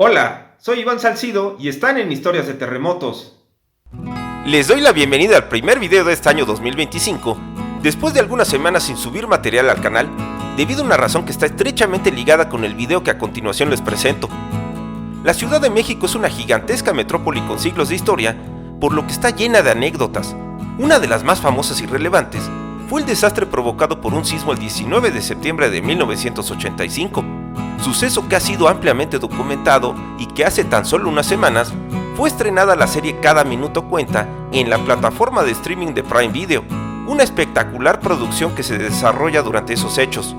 Hola, soy Iván Salcido y están en Historias de Terremotos. Les doy la bienvenida al primer video de este año 2025, después de algunas semanas sin subir material al canal, debido a una razón que está estrechamente ligada con el video que a continuación les presento. La Ciudad de México es una gigantesca metrópoli con siglos de historia, por lo que está llena de anécdotas. Una de las más famosas y relevantes fue el desastre provocado por un sismo el 19 de septiembre de 1985, suceso que ha sido ampliamente documentado y que hace tan solo unas semanas fue estrenada la serie Cada Minuto Cuenta en la plataforma de streaming de Prime Video, una espectacular producción que se desarrolla durante esos hechos.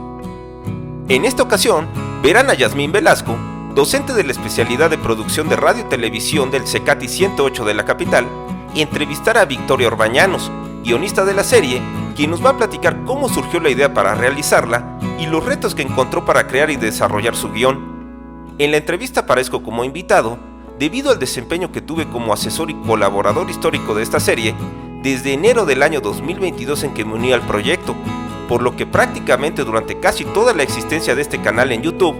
En esta ocasión, verán a Yasmín Velasco, docente de la especialidad de producción de radio y televisión del CECATI 108 de la capital, y entrevistar a Victoria Orbañanos, guionista de la serie, quien nos va a platicar cómo surgió la idea para realizarla y los retos que encontró para crear y desarrollar su guión. En la entrevista aparezco como invitado, debido al desempeño que tuve como asesor y colaborador histórico de esta serie, desde enero del año 2022 en que me uní al proyecto, por lo que prácticamente durante casi toda la existencia de este canal en YouTube,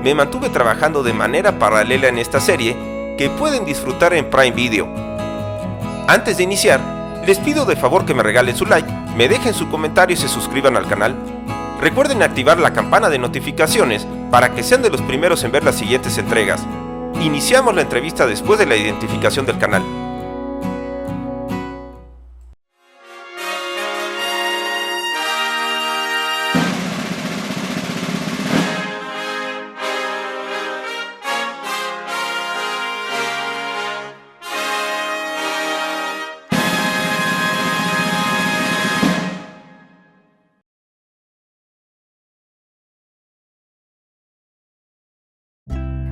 me mantuve trabajando de manera paralela en esta serie, que pueden disfrutar en Prime Video. Antes de iniciar, les pido de favor que me regalen su like, me dejen su comentario y se suscriban al canal. Recuerden activar la campana de notificaciones para que sean de los primeros en ver las siguientes entregas. Iniciamos la entrevista después de la identificación del canal.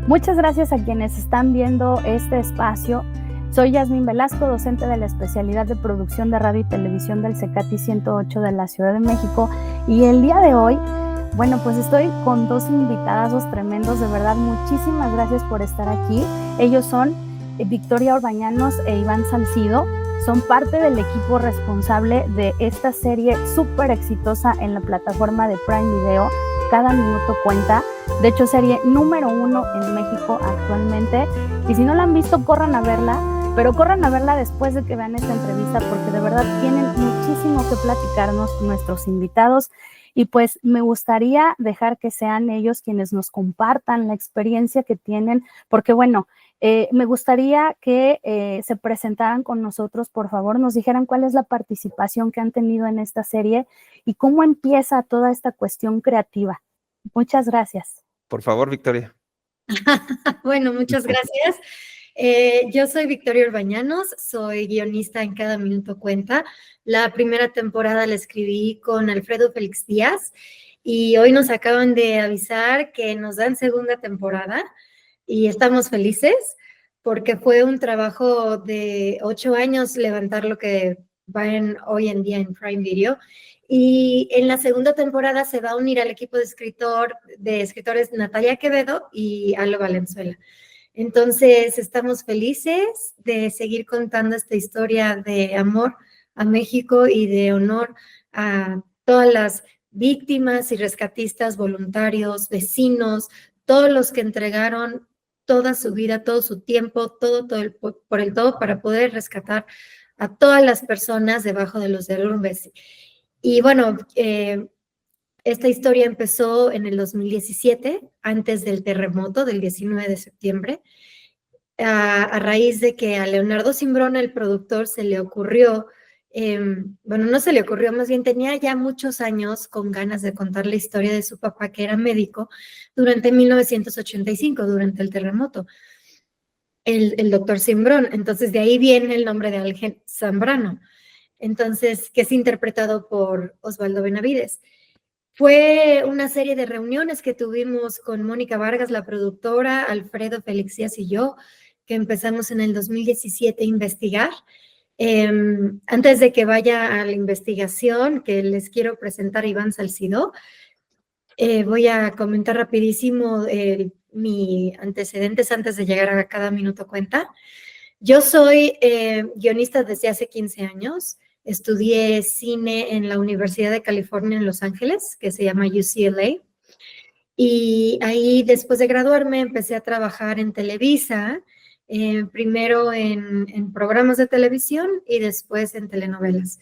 Muchas gracias a quienes están viendo este espacio. Soy Yasmín Velasco, docente de la especialidad de producción de radio y televisión del CECATI 108 de la Ciudad de México. Y el día de hoy, pues estoy con dos invitadazos tremendos. De verdad, muchísimas gracias por estar aquí. Ellos son Victoria Orbañanos e Iván Salcido. Son parte del equipo responsable de esta serie súper exitosa en la plataforma de Prime Video, Cada Minuto Cuenta. De hecho, serie número 1 en México actualmente. Y si no la han visto, corran a verla. Pero corran a verla después de que vean esta entrevista, porque de verdad tienen muchísimo que platicarnos nuestros invitados. Y pues me gustaría dejar que sean ellos quienes nos compartan la experiencia que tienen, porque me gustaría que se presentaran con nosotros, por favor, nos dijeran cuál es la participación que han tenido en esta serie y cómo empieza toda esta cuestión creativa. Muchas gracias. Por favor, Victoria. Bueno, muchas gracias. Yo soy Victoria Orbañanos, soy guionista en Cada Minuto Cuenta. La primera temporada la escribí con Alfredo Félix Díaz y hoy nos acaban de avisar que nos dan segunda temporada y estamos felices porque fue un trabajo de 8 años levantar lo que va hoy en día en Prime Video. Y en la segunda temporada se va a unir al equipo de escritores Natalia Quevedo y Alo Valenzuela. Entonces, estamos felices de seguir contando esta historia de amor a México y de honor a todas las víctimas y rescatistas, voluntarios, vecinos, todos los que entregaron toda su vida, todo su tiempo, todo por el todo para poder rescatar a todas las personas debajo de los derrumbes. Y esta historia empezó en el 2017, antes del terremoto del 19 de septiembre, a raíz de que a Leonardo Simbrón, el productor, se le ocurrió, no se le ocurrió, más bien tenía ya muchos años con ganas de contar la historia de su papá, que era médico, durante 1985, durante el terremoto, el doctor Simbrón. Entonces, de ahí viene el nombre de Ángel Zambrano. Entonces, que es interpretado por Osvaldo Benavides. Fue una serie de reuniones que tuvimos con Mónica Vargas, la productora, Alfredo Félix Díaz y yo, que empezamos en el 2017 a investigar. Antes de que vaya a la investigación, que les quiero presentar a Iván Salcido, voy a comentar rapidísimo mis antecedentes antes de llegar a Cada Minuto Cuenta. Yo soy guionista desde hace 15 años. Estudié cine en la Universidad de California en Los Ángeles, que se llama UCLA. Y ahí, después de graduarme, empecé a trabajar en Televisa, primero en programas de televisión y después en telenovelas.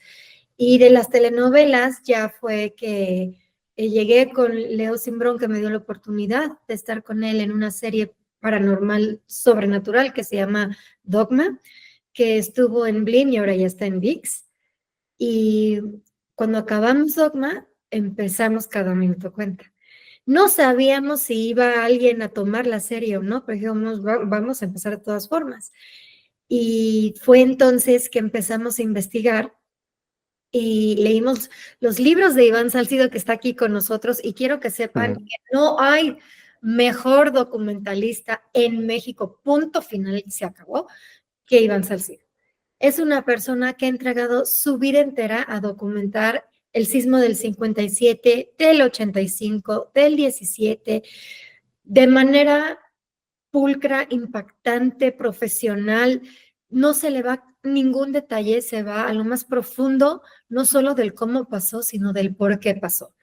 Y de las telenovelas ya fue que llegué con Leo Simbrón, que me dio la oportunidad de estar con él en una serie paranormal sobrenatural que se llama Dogma, que estuvo en Blim y ahora ya está en ViX. Y cuando acabamos Dogma, empezamos Cada Minuto Cuenta. No sabíamos si iba alguien a tomar la serie o no, pero dijimos, vamos a empezar de todas formas. Y fue entonces que empezamos a investigar y leímos los libros de Iván Salcido, que está aquí con nosotros, y quiero que sepan que no hay mejor documentalista en México, punto final, se acabó, que Iván Salcido. Es una persona que ha entregado su vida entera a documentar el sismo del 57, del 85, del 17, de manera pulcra, impactante, profesional. No se le va ningún detalle, se va a lo más profundo, no solo del cómo pasó, sino del por qué pasó.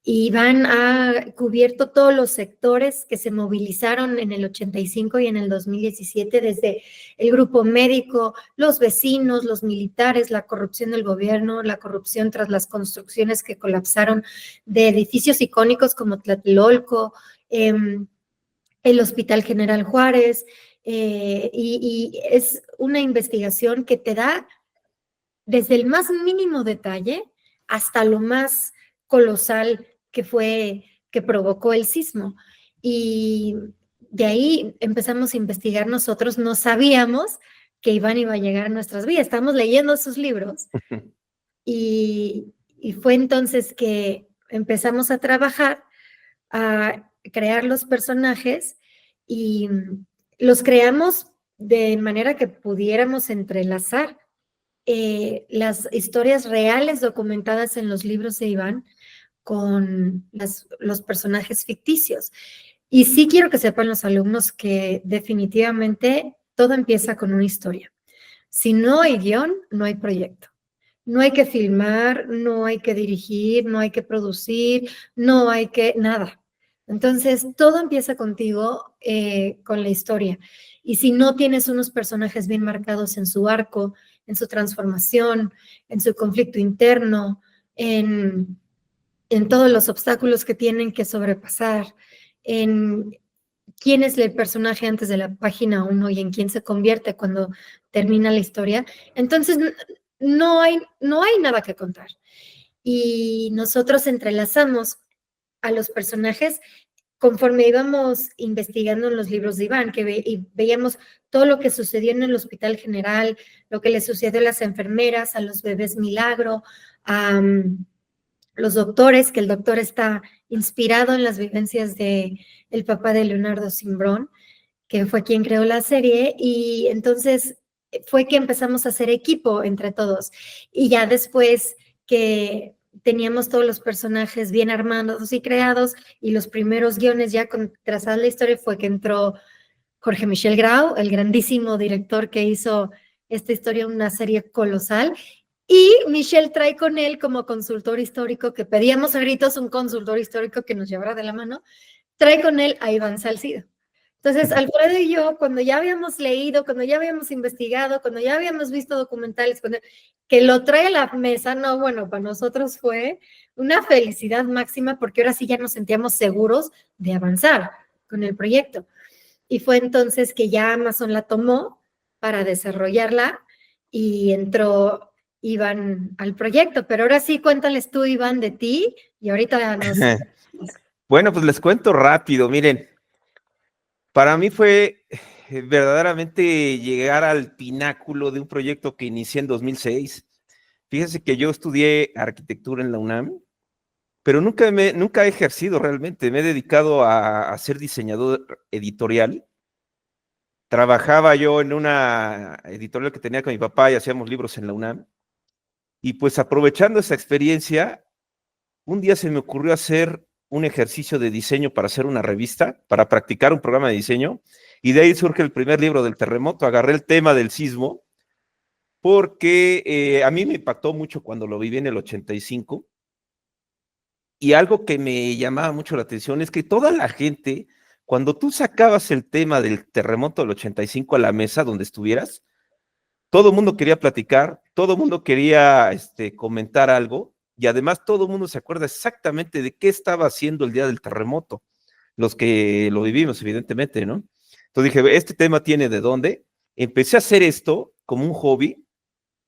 Y Iván ha cubierto todos los sectores que se movilizaron en el 85 y en el 2017, desde el grupo médico, los vecinos, los militares, la corrupción del gobierno, la corrupción tras las construcciones que colapsaron de edificios icónicos como Tlatelolco, el Hospital General Juárez, y es una investigación que te da desde el más mínimo detalle hasta lo más colosal que provocó el sismo. Y de ahí empezamos a investigar nosotros, no sabíamos que Iván iba a llegar a nuestras vidas, estábamos leyendo sus libros y fue entonces que empezamos a trabajar, a crear los personajes y los creamos de manera que pudiéramos entrelazar las historias reales documentadas en los libros de Iván con los personajes ficticios. Y sí quiero que sepan los alumnos que definitivamente todo empieza con una historia. Si no hay guión, no hay proyecto. No hay que filmar, no hay que dirigir, no hay que producir, no hay que nada. Entonces, todo empieza contigo con la historia. Y si no tienes unos personajes bien marcados en su arco, en su transformación, en su conflicto interno, en todos los obstáculos que tienen que sobrepasar, en quién es el personaje antes de la página 1 y en quién se convierte cuando termina la historia, entonces no hay nada que contar. Y nosotros entrelazamos a los personajes conforme íbamos investigando en los libros de Iván, y veíamos todo lo que sucedió en el Hospital General, lo que le sucedió a las enfermeras, a los bebés milagro, a los doctores, que el doctor está inspirado en las vivencias de el papá de Leonardo Simbrón, que fue quien creó la serie, y entonces fue que empezamos a hacer equipo entre todos. Y ya después que teníamos todos los personajes bien armados y creados, y los primeros guiones ya con trazada la historia, fue que entró Jorge Michel Grau, el grandísimo director que hizo esta historia, una serie colosal, y Michel trae con él como consultor histórico, que pedíamos a gritos un consultor histórico que nos llevara de la mano, trae con él a Iván Salcido. Entonces, Alfredo y yo, cuando ya habíamos leído, cuando ya habíamos investigado, cuando ya habíamos visto documentales, que lo trae a la mesa, no, bueno, para nosotros fue una felicidad máxima, porque ahora sí ya nos sentíamos seguros de avanzar con el proyecto. Y fue entonces que ya Amazon la tomó para desarrollarla y entró Iván al proyecto. Pero ahora sí, cuéntales tú, Iván, de ti, y ahorita nos... Bueno, pues les cuento rápido, miren. Para mí fue verdaderamente llegar al pináculo de un proyecto que inicié en 2006. Fíjense que yo estudié arquitectura en la UNAM, pero nunca he ejercido realmente. Me he dedicado a ser diseñador editorial. Trabajaba yo en una editorial que tenía con mi papá y hacíamos libros en la UNAM. Y pues aprovechando esa experiencia, un día se me ocurrió hacer un ejercicio de diseño para hacer una revista, para practicar un programa de diseño, y de ahí surge el primer libro del terremoto. Agarré el tema del sismo, porque a mí me impactó mucho cuando lo viví en el 85, y algo que me llamaba mucho la atención es que toda la gente, cuando tú sacabas el tema del terremoto del 85 a la mesa donde estuvieras, todo el mundo quería platicar, todo el mundo quería comentar algo, y además todo el mundo se acuerda exactamente de qué estaba haciendo el día del terremoto, los que lo vivimos, evidentemente, ¿no? Entonces dije, este tema tiene de dónde. Empecé a hacer esto como un hobby,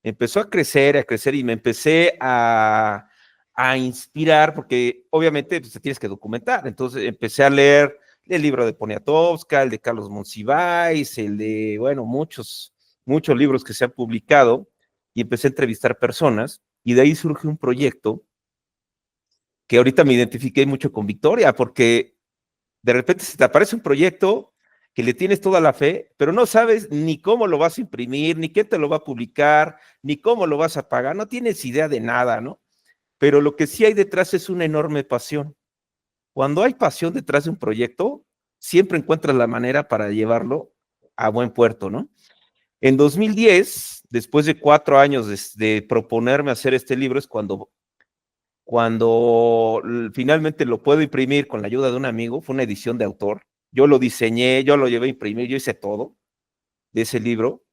empezó a crecer y me empecé a inspirar, porque obviamente pues, te tienes que documentar. Entonces empecé a leer el libro de Poniatowska, el de Carlos Monsiváis, el de, bueno, muchos libros que se han publicado, y empecé a entrevistar personas, y de ahí surge un proyecto que ahorita me identifiqué mucho con Victoria, porque de repente se te aparece un proyecto que le tienes toda la fe, pero no sabes ni cómo lo vas a imprimir, ni quién te lo va a publicar, ni cómo lo vas a pagar, no tienes idea de nada, ¿no? Pero lo que sí hay detrás es una enorme pasión. Cuando hay pasión detrás de un proyecto, siempre encuentras la manera para llevarlo a buen puerto, ¿no? En 2010, después de 4 años de proponerme hacer este libro, es cuando finalmente lo puedo imprimir con la ayuda de un amigo. Fue una edición de autor. Yo lo diseñé, yo lo llevé a imprimir, yo hice todo de ese libro.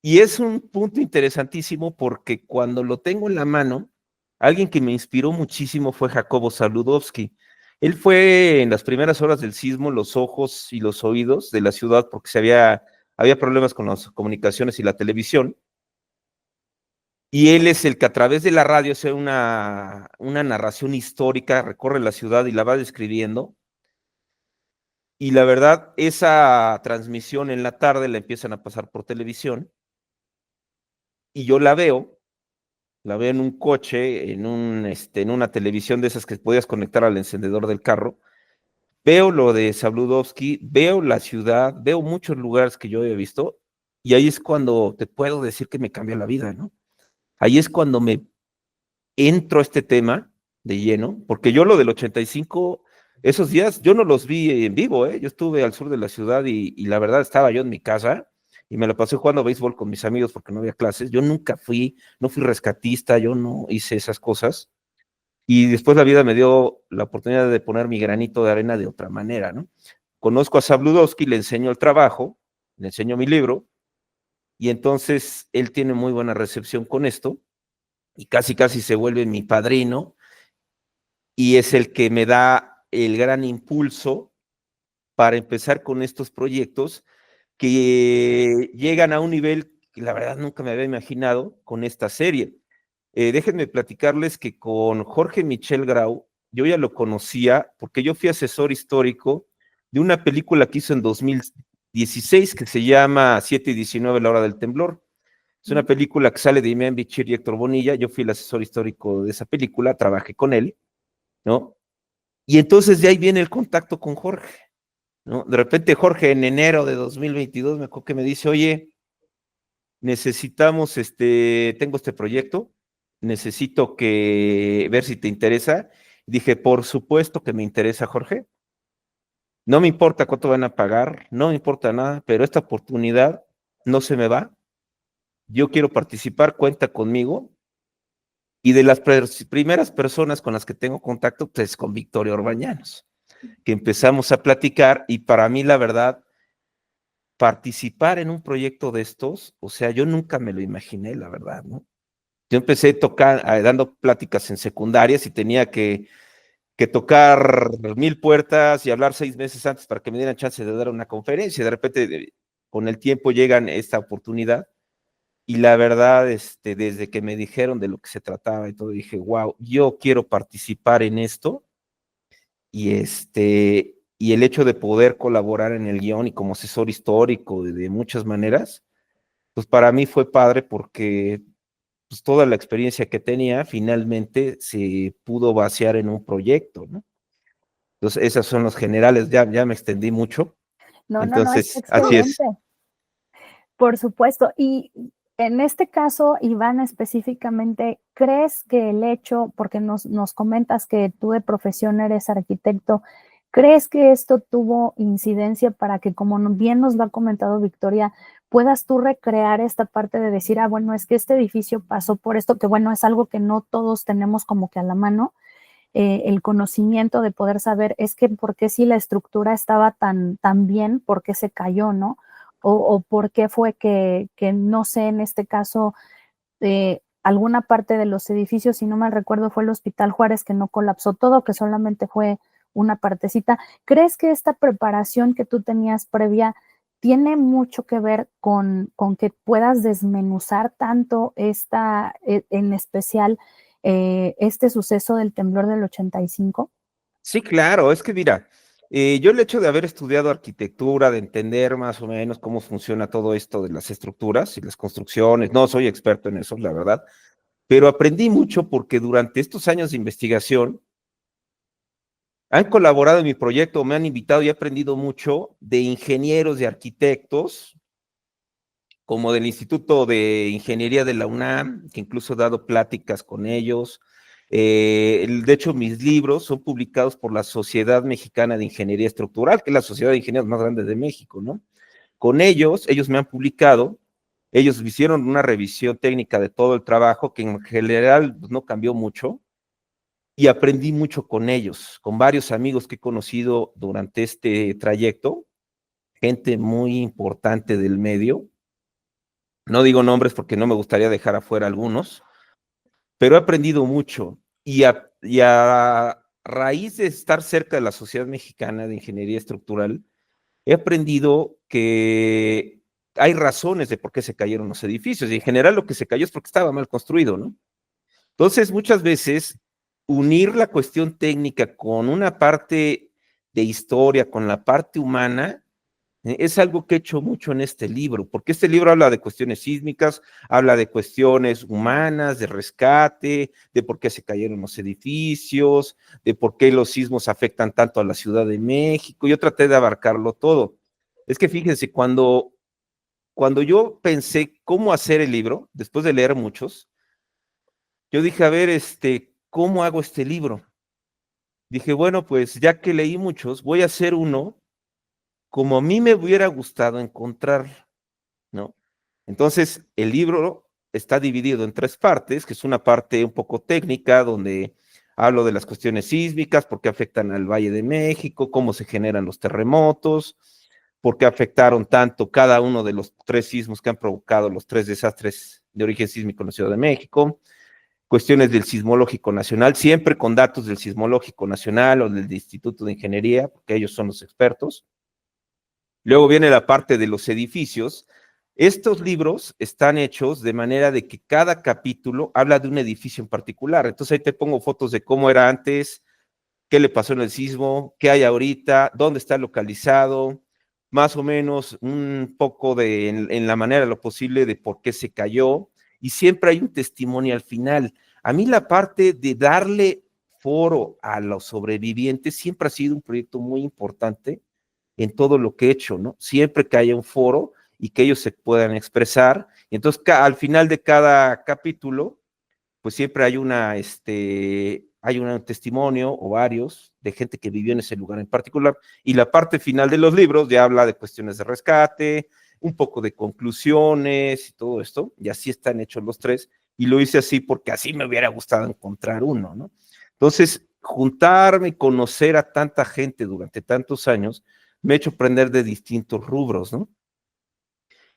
Y es un punto interesantísimo porque cuando lo tengo en la mano, alguien que me inspiró muchísimo fue Jacobo Saludowski. Él fue en las primeras horas del sismo los ojos y los oídos de la ciudad porque había problemas con las comunicaciones y la televisión. Y él es el que a través de la radio hace una narración histórica, recorre la ciudad y la va describiendo. Y la verdad, esa transmisión en la tarde la empiezan a pasar por televisión. Y yo la veo en un coche, en una televisión de esas que podías conectar al encendedor del carro. Veo lo de Sabludowski, veo la ciudad, veo muchos lugares que yo había visto, y ahí es cuando te puedo decir que me cambió la vida, ¿no? Ahí es cuando me entro a este tema de lleno, porque yo lo del 85, esos días, yo no los vi en vivo, ¿eh? Yo estuve al sur de la ciudad y la verdad estaba yo en mi casa y me lo pasé jugando béisbol con mis amigos porque no había clases. Yo nunca no fui rescatista, yo no hice esas cosas. Y después la vida me dio la oportunidad de poner mi granito de arena de otra manera, ¿no? Conozco a Sabludowski, le enseño el trabajo, le enseño mi libro, y entonces él tiene muy buena recepción con esto, y casi se vuelve mi padrino, y es el que me da el gran impulso para empezar con estos proyectos que llegan a un nivel que la verdad nunca me había imaginado con esta serie. Déjenme platicarles que con Jorge Michel Grau, yo ya lo conocía porque yo fui asesor histórico de una película que hizo en 2016 que se llama 7/19, la hora del temblor. Es una película que sale de Demián Bichir y Héctor Bonilla. Yo fui el asesor histórico de esa película, trabajé con él, ¿no? Y entonces de ahí viene el contacto con Jorge, ¿no? De repente Jorge en enero de 2022 me acuerdo que me dice, oye, necesitamos, tengo este proyecto, necesito ver si te interesa. Dije, por supuesto que me interesa, Jorge. No me importa cuánto van a pagar, no me importa nada, pero esta oportunidad no se me va. Yo quiero participar, cuenta conmigo. Y de las primeras personas con las que tengo contacto, pues con Victoria Orbañanos, que empezamos a platicar, y para mí, la verdad, participar en un proyecto de estos, o sea, yo nunca me lo imaginé, la verdad, ¿no? Yo empecé dando pláticas en secundarias y tenía que tocar 1000 puertas y hablar 6 meses antes para que me dieran chance de dar una conferencia. De repente, con el tiempo llegan esta oportunidad, y la verdad, desde que me dijeron de lo que se trataba y todo, dije, wow, yo quiero participar en esto, y el hecho de poder colaborar en el guión y como asesor histórico de muchas maneras, pues para mí fue padre porque pues toda la experiencia que tenía finalmente se pudo vaciar en un proyecto, ¿no? Entonces, esos son los generales, ya me extendí mucho. No, Entonces, está así es. excelente. Por supuesto. Y en este caso, Iván, específicamente, ¿crees que el hecho, porque nos comentas que tú de profesión eres arquitecto, ¿crees que esto tuvo incidencia para que, como bien nos lo ha comentado Victoria, puedas tú recrear esta parte de decir, bueno, es que este edificio pasó por esto, que bueno, es algo que no todos tenemos como que a la mano? el conocimiento de poder saber, es que por qué si la estructura estaba tan bien, por qué se cayó, ¿no? O por qué fue que no sé, en este caso, alguna parte de los edificios, si no mal recuerdo, fue el Hospital Juárez, que no colapsó todo, que solamente fue una partecita. ¿Crees que esta preparación que tú tenías previa tiene mucho que ver con que puedas desmenuzar tanto en especial, este suceso del temblor del 85? Sí, claro, es que mira, yo el hecho de haber estudiado arquitectura, de entender más o menos cómo funciona todo esto de las estructuras y las construcciones, no soy experto en eso, la verdad, pero aprendí mucho porque durante estos años de investigación han colaborado en mi proyecto, me han invitado y he aprendido mucho de ingenieros, de arquitectos, como del Instituto de Ingeniería de la UNAM, que incluso he dado pláticas con ellos. De hecho, mis libros son publicados por la Sociedad Mexicana de Ingeniería Estructural, que es la sociedad de ingenieros más grande de México, ¿no? Con ellos me han publicado, ellos hicieron una revisión técnica de todo el trabajo, que en general pues, no cambió mucho, y aprendí mucho con ellos, con varios amigos que he conocido durante este trayecto, gente muy importante del medio. No digo nombres porque no me gustaría dejar afuera algunos, pero he aprendido mucho y a raíz de estar cerca de la Sociedad Mexicana de Ingeniería Estructural, he aprendido que hay razones de por qué se cayeron los edificios y en general lo que se cayó es porque estaba mal construido, ¿no? Entonces, muchas veces, unir la cuestión técnica con una parte de historia, con la parte humana, es algo que he hecho mucho en este libro, porque este libro habla de cuestiones sísmicas, habla de cuestiones humanas, de rescate, de por qué se cayeron los edificios, de por qué los sismos afectan tanto a la Ciudad de México. Yo traté de abarcarlo todo. Es que fíjense, cuando yo pensé cómo hacer el libro, después de leer muchos, yo dije, a ver, ¿cómo hago este libro? Dije, bueno, pues ya que leí muchos, voy a hacer uno como a mí me hubiera gustado encontrar, ¿no? Entonces, el libro está dividido en 3 partes, que es una parte un poco técnica, donde hablo de las cuestiones sísmicas, por qué afectan al Valle de México, cómo se generan los terremotos, por qué afectaron tanto cada uno de los 3 sismos que han provocado los 3 desastres de origen sísmico en la Ciudad de México, cuestiones del Sismológico Nacional, siempre con datos del Sismológico Nacional o del Instituto de Ingeniería, porque ellos son los expertos. Luego viene la parte de los edificios. Estos libros están hechos de manera de que cada capítulo habla de un edificio en particular. Entonces ahí te pongo fotos de cómo era antes, qué le pasó en el sismo, qué hay ahorita, dónde está localizado, más o menos un poco en la manera de lo posible de por qué se cayó, y siempre hay un testimonio al final. A mí la parte de darle foro a los sobrevivientes siempre ha sido un proyecto muy importante en todo lo que he hecho, ¿no? Siempre que haya un foro y que ellos se puedan expresar. Y entonces, al final de cada capítulo, pues siempre hay hay un testimonio o varios de gente que vivió en ese lugar en particular. Y la parte final de los libros ya habla de cuestiones de rescate, un poco de conclusiones y todo esto. Y así están hechos los 3. Y lo hice así porque así me hubiera gustado encontrar uno, ¿no? Entonces, juntarme y conocer a tanta gente durante tantos años me ha hecho aprender de distintos rubros, ¿no?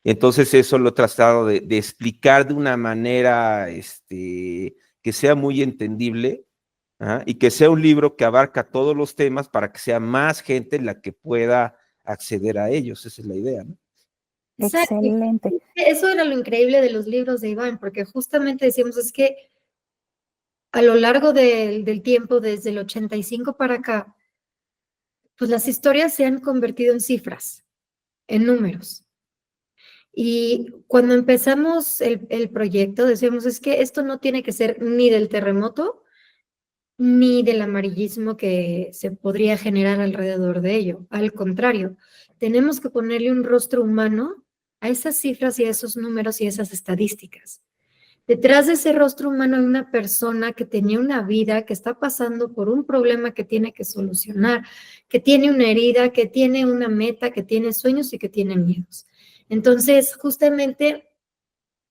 Entonces eso lo he tratado de explicar de una manera que sea muy entendible, ¿ah? Y que sea un libro que abarca todos los temas para que sea más gente la que pueda acceder a ellos. Esa es la idea, ¿no? Excelente. Eso era lo increíble de los libros de Iván, porque justamente decíamos, es que a lo largo del tiempo, desde el 85 para acá, pues las historias se han convertido en cifras, en números. Y cuando empezamos el proyecto, decíamos, es que esto no tiene que ser ni del terremoto, ni del amarillismo que se podría generar alrededor de ello. Al contrario, tenemos que ponerle un rostro humano a esas cifras y a esos números y a esas estadísticas. Detrás de ese rostro humano hay una persona que tenía una vida, que está pasando por un problema que tiene que solucionar, que tiene una herida, que tiene una meta, que tiene sueños y que tiene miedos. Entonces, justamente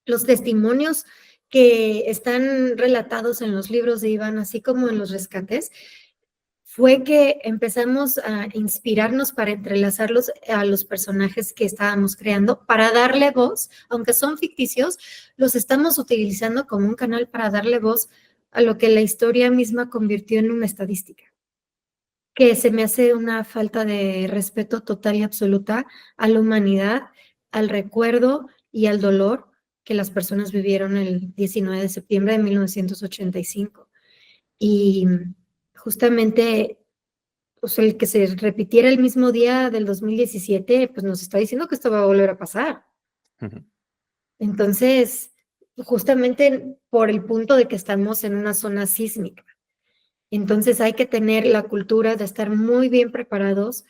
los testimonios que están relatados en los libros de Iván, así como en los rescates, fue que empezamos a inspirarnos para entrelazarlos a los personajes que estábamos creando, para darle voz, aunque son ficticios, los estamos utilizando como un canal para darle voz a lo que la historia misma convirtió en una estadística, que se me hace una falta de respeto total y absoluta a la humanidad, al recuerdo y al dolor que las personas vivieron el 19 de septiembre de 1985. Y justamente, pues el que se repitiera el mismo día del 2017, pues nos está diciendo que esto va a volver a pasar. Entonces, justamente por el punto de que estamos en una zona sísmica. Entonces hay que tener la cultura de estar muy bien preparados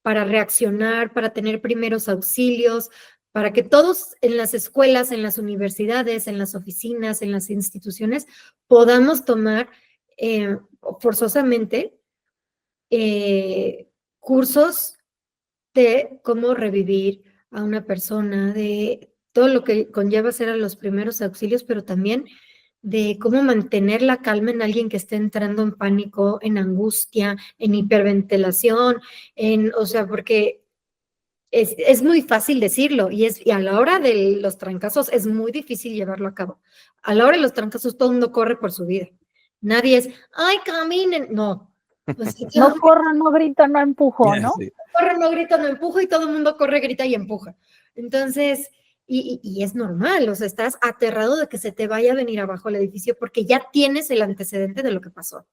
para reaccionar, para tener primeros auxilios, para que todos en las escuelas, en las universidades, en las oficinas, en las instituciones, podamos tomar forzosamente cursos de cómo revivir a una persona, de todo lo que conlleva hacer a los primeros auxilios, pero también de cómo mantener la calma en alguien que esté entrando en pánico, en angustia, en hiperventilación, o sea, porque es muy fácil decirlo y a la hora de los trancazos es muy difícil llevarlo a cabo. A la hora de los trancazos todo el mundo corre por su vida. Nadie es, ay, caminen, no. Pues, no corro, no grito, no empujo, ¿no? Sí. Corro, no grito, no empujo y todo el mundo corre, grita y empuja. Entonces, y es normal, o sea, estás aterrado de que se te vaya a venir abajo el edificio porque ya tienes el antecedente de lo que pasó.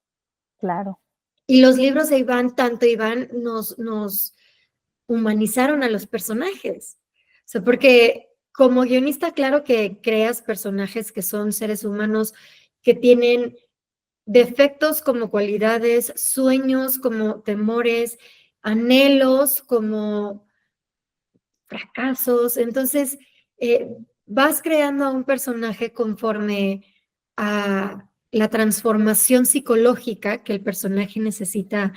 Claro. Y los libros de Iván, tanto Iván, nos humanizaron a los personajes. O sea, porque como guionista, claro que creas personajes que son seres humanos que tienen defectos como cualidades, sueños como temores, anhelos como fracasos. Entonces, vas creando a un personaje conforme a la transformación psicológica que el personaje necesita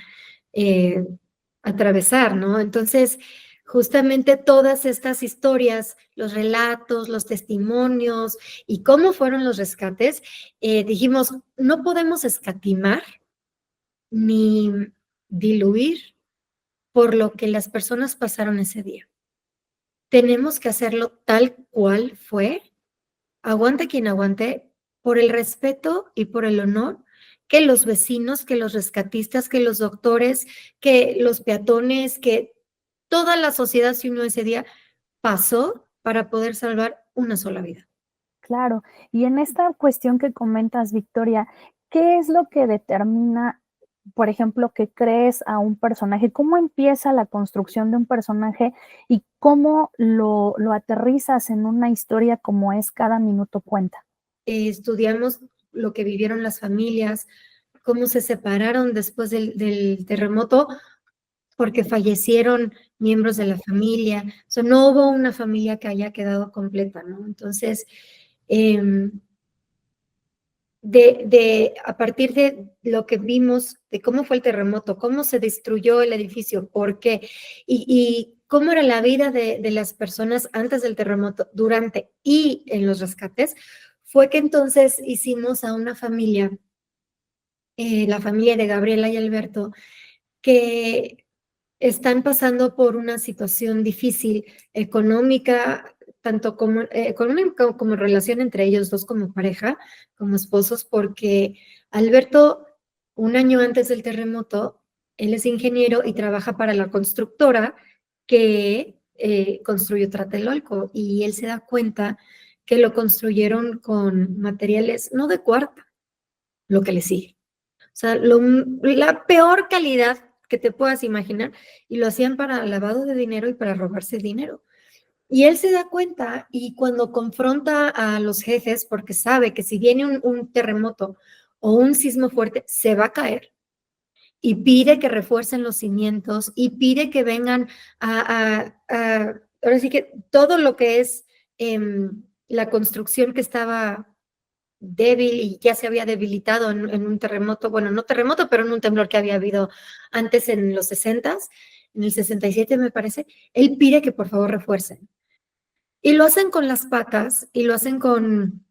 atravesar, ¿no? Entonces, justamente todas estas historias, los relatos, los testimonios y cómo fueron los rescates, dijimos, no podemos escatimar ni diluir por lo que las personas pasaron ese día. Tenemos que hacerlo tal cual fue, aguante quien aguante, por el respeto y por el honor que los vecinos, que los rescatistas, que los doctores, que los peatones, que toda la sociedad se unió ese día, pasó para poder salvar una sola vida. Claro, y en esta cuestión que comentas, Victoria, ¿qué es lo que determina, por ejemplo, que crees a un personaje? ¿Cómo empieza la construcción de un personaje y cómo lo aterrizas en una historia como es Cada Minuto Cuenta? Estudiamos lo que vivieron las familias, cómo se separaron después del terremoto, porque fallecieron miembros de la familia. O sea, no hubo una familia que haya quedado completa, ¿no? Entonces, a partir de lo que vimos, de cómo fue el terremoto, cómo se destruyó el edificio, por qué, y cómo era la vida de las personas antes del terremoto, durante y en los rescates, fue que entonces hicimos a una familia, la familia de Gabriela y Alberto, que están pasando por una situación difícil económica, tanto como económica como relación entre ellos dos como pareja, como esposos, porque Alberto, un año antes del terremoto, él es ingeniero y trabaja para la constructora que construyó Tlatelolco, y él se da cuenta que lo construyeron con materiales no de cuarta, lo que le sigue. O sea, la peor calidad que te puedas imaginar, y lo hacían para lavado de dinero y para robarse dinero. Y él se da cuenta, y cuando confronta a los jefes, porque sabe que si viene un terremoto o un sismo fuerte, se va a caer, y pide que refuercen los cimientos, y pide que vengan ahora sí que todo lo que es la construcción que estaba débil y ya se había debilitado en un terremoto, bueno, no terremoto, pero en un temblor que había habido antes en los 60s, en el 67 me parece, él pide que por favor refuercen. Y lo hacen con las patas y lo hacen con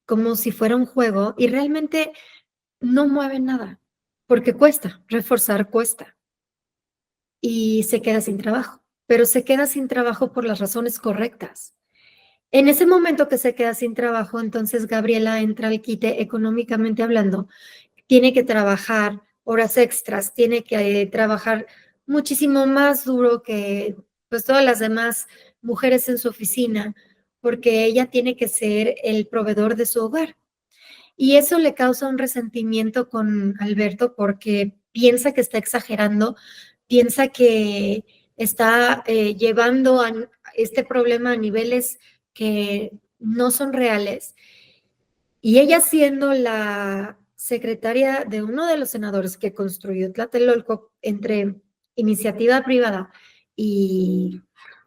como si fuera un juego y realmente no mueve nada, porque cuesta, reforzar cuesta y se queda sin trabajo, pero se queda sin trabajo por las razones correctas. En ese momento que se queda sin trabajo, entonces Gabriela entra al quite económicamente hablando, tiene que trabajar horas extras, tiene que trabajar muchísimo más duro que pues todas las demás mujeres en su oficina, porque ella tiene que ser el proveedor de su hogar. Y eso le causa un resentimiento con Alberto porque piensa que está exagerando, piensa que está llevando a este problema a niveles que no son reales. Y ella siendo la secretaria de uno de los senadores que construyó Tlatelolco entre iniciativa privada y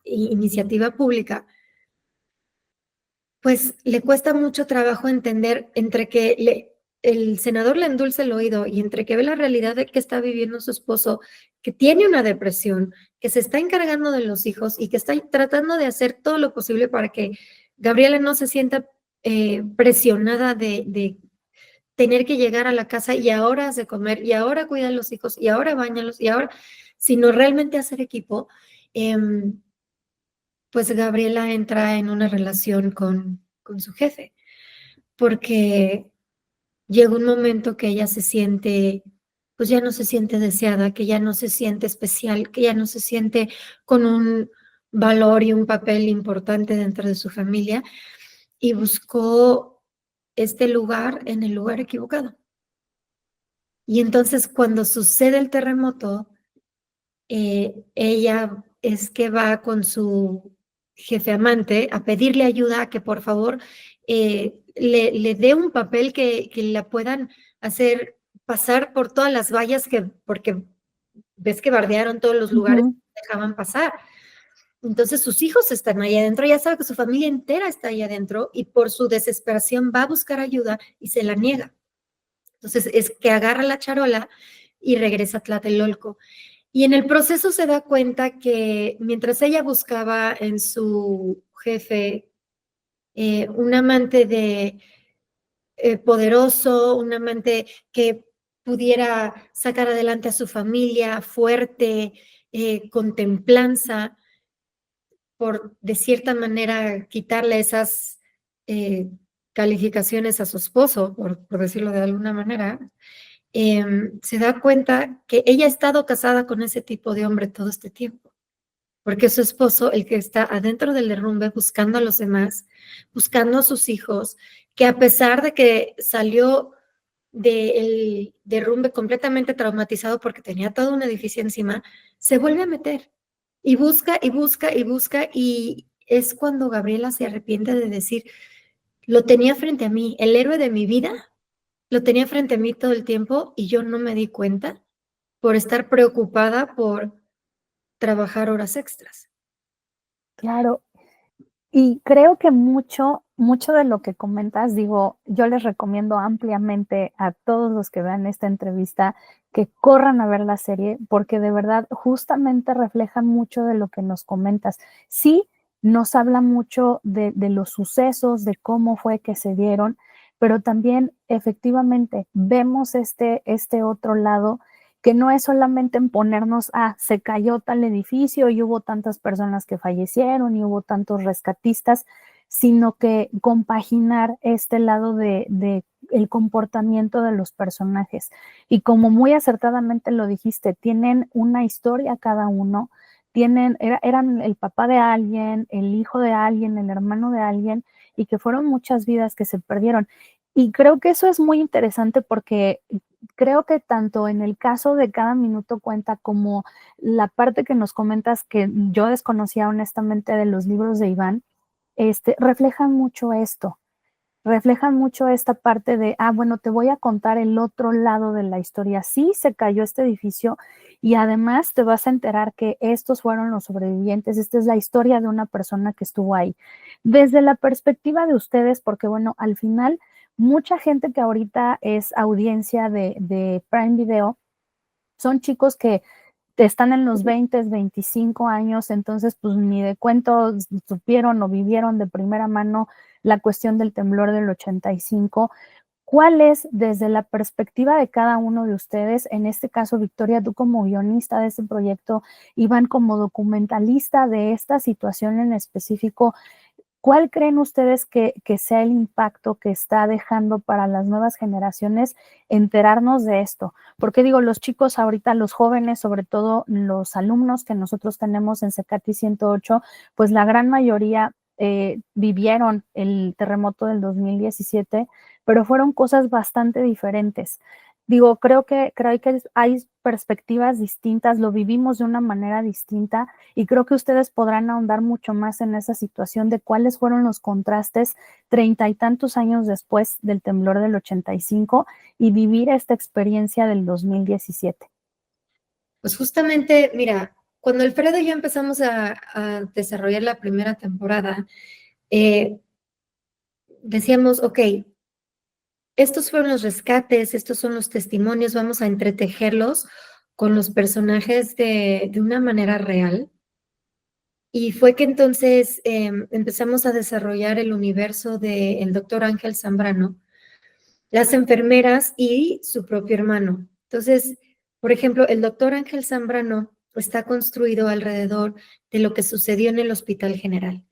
iniciativa pública, pues le cuesta mucho trabajo entender entre que el senador le endulce el oído y entre que ve la realidad de que está viviendo su esposo, que tiene una depresión, que se está encargando de los hijos y que está tratando de hacer todo lo posible para que Gabriela no se sienta presionada de tener que llegar a la casa y ahora hace comer y ahora cuida a los hijos y ahora bañalos y ahora, sino realmente hacer equipo. Pues Gabriela entra en una relación con su jefe, porque llega un momento que ella se siente, pues ya no se siente deseada, que ya no se siente especial, que ya no se siente con un valor y un papel importante dentro de su familia, y buscó este lugar en el lugar equivocado. Y entonces cuando sucede el terremoto, ella es que va con su jefe amante a pedirle ayuda, a que por favor le dé un papel que la puedan hacer pasar por todas las vallas, porque ves que bardearon todos los lugares Ujú. que dejaban pasar. Entonces sus hijos están ahí adentro, ya sabe que su familia entera está ahí adentro y por su desesperación va a buscar ayuda y se la niega. Entonces es que agarra la charola y regresa a Tlatelolco. Y en el proceso se da cuenta que mientras ella buscaba en su jefe un amante poderoso, un amante que pudiera sacar adelante a su familia, fuerte, con templanza, por de cierta manera quitarle esas eh, calificaciones a su esposo, por decirlo de alguna manera, se da cuenta que ella ha estado casada con ese tipo de hombre todo este tiempo, porque es su esposo el que está adentro del derrumbe buscando a los demás, buscando a sus hijos, que a pesar de que salió del derrumbe completamente traumatizado porque tenía todo un edificio encima, se vuelve a meter y busca y busca y busca y es cuando Gabriela se arrepiente de decir, lo tenía frente a mí, el héroe de mi vida, lo tenía frente a mí todo el tiempo y yo no me di cuenta por estar preocupada por trabajar horas extras. Claro, y creo que mucho de lo que comentas, digo, yo les recomiendo ampliamente a todos los que vean esta entrevista que corran a ver la serie, porque de verdad justamente refleja mucho de lo que nos comentas. Sí, nos habla mucho de los sucesos, de cómo fue que se dieron, pero también efectivamente vemos este otro lado que no es solamente en ponernos, se cayó tal edificio y hubo tantas personas que fallecieron y hubo tantos rescatistas, sino que compaginar este lado de el comportamiento de los personajes. Y como muy acertadamente lo dijiste, tienen una historia cada uno, eran el papá de alguien, el hijo de alguien, el hermano de alguien, y que fueron muchas vidas que se perdieron. Y creo que eso es muy interesante porque creo que tanto en el caso de Cada Minuto Cuenta como la parte que nos comentas que yo desconocía honestamente de los libros de Iván, reflejan mucho esta parte de, bueno, te voy a contar el otro lado de la historia. Sí, se cayó este edificio y además te vas a enterar que estos fueron los sobrevivientes. Esta es la historia de una persona que estuvo ahí. Desde la perspectiva de ustedes, porque bueno, al final, mucha gente que ahorita es audiencia de Prime Video son chicos que están en los 20, 25 años, entonces pues ni de cuento supieron o vivieron de primera mano la cuestión del temblor del 85. ¿Cuál es, desde la perspectiva de cada uno de ustedes, en este caso, Victoria, tú como guionista de este proyecto, Iván como documentalista de esta situación en específico, cuál creen ustedes que sea el impacto que está dejando para las nuevas generaciones enterarnos de esto? Porque digo, los chicos ahorita, los jóvenes, sobre todo los alumnos que nosotros tenemos en Cecati 108, pues la gran mayoría vivieron el terremoto del 2017, pero fueron cosas bastante diferentes. Digo, creo que hay perspectivas distintas, lo vivimos de una manera distinta y creo que ustedes podrán ahondar mucho más en esa situación de cuáles fueron los contrastes 30 y tantos años después del temblor del 85 y vivir esta experiencia del 2017. Pues justamente, mira, cuando Alfredo y yo empezamos a desarrollar la primera temporada, decíamos, ok, estos fueron los rescates, estos son los testimonios, vamos a entretejerlos con los personajes de una manera real. Y fue que entonces empezamos a desarrollar el universo del doctor Ángel Zambrano, las enfermeras y su propio hermano. Entonces, por ejemplo, el doctor Ángel Zambrano está construido alrededor de lo que sucedió en el Hospital General.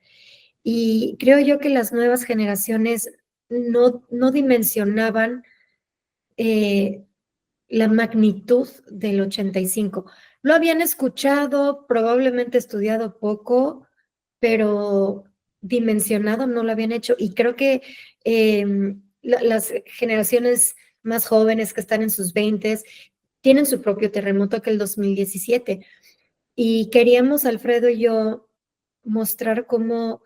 Y creo yo que las nuevas generaciones no dimensionaban la magnitud del 85. Lo habían escuchado, probablemente estudiado poco, pero dimensionado no lo habían hecho. Y creo que las generaciones más jóvenes que están en sus 20 tienen su propio terremoto que el 2017. Y queríamos, Alfredo y yo, mostrar cómo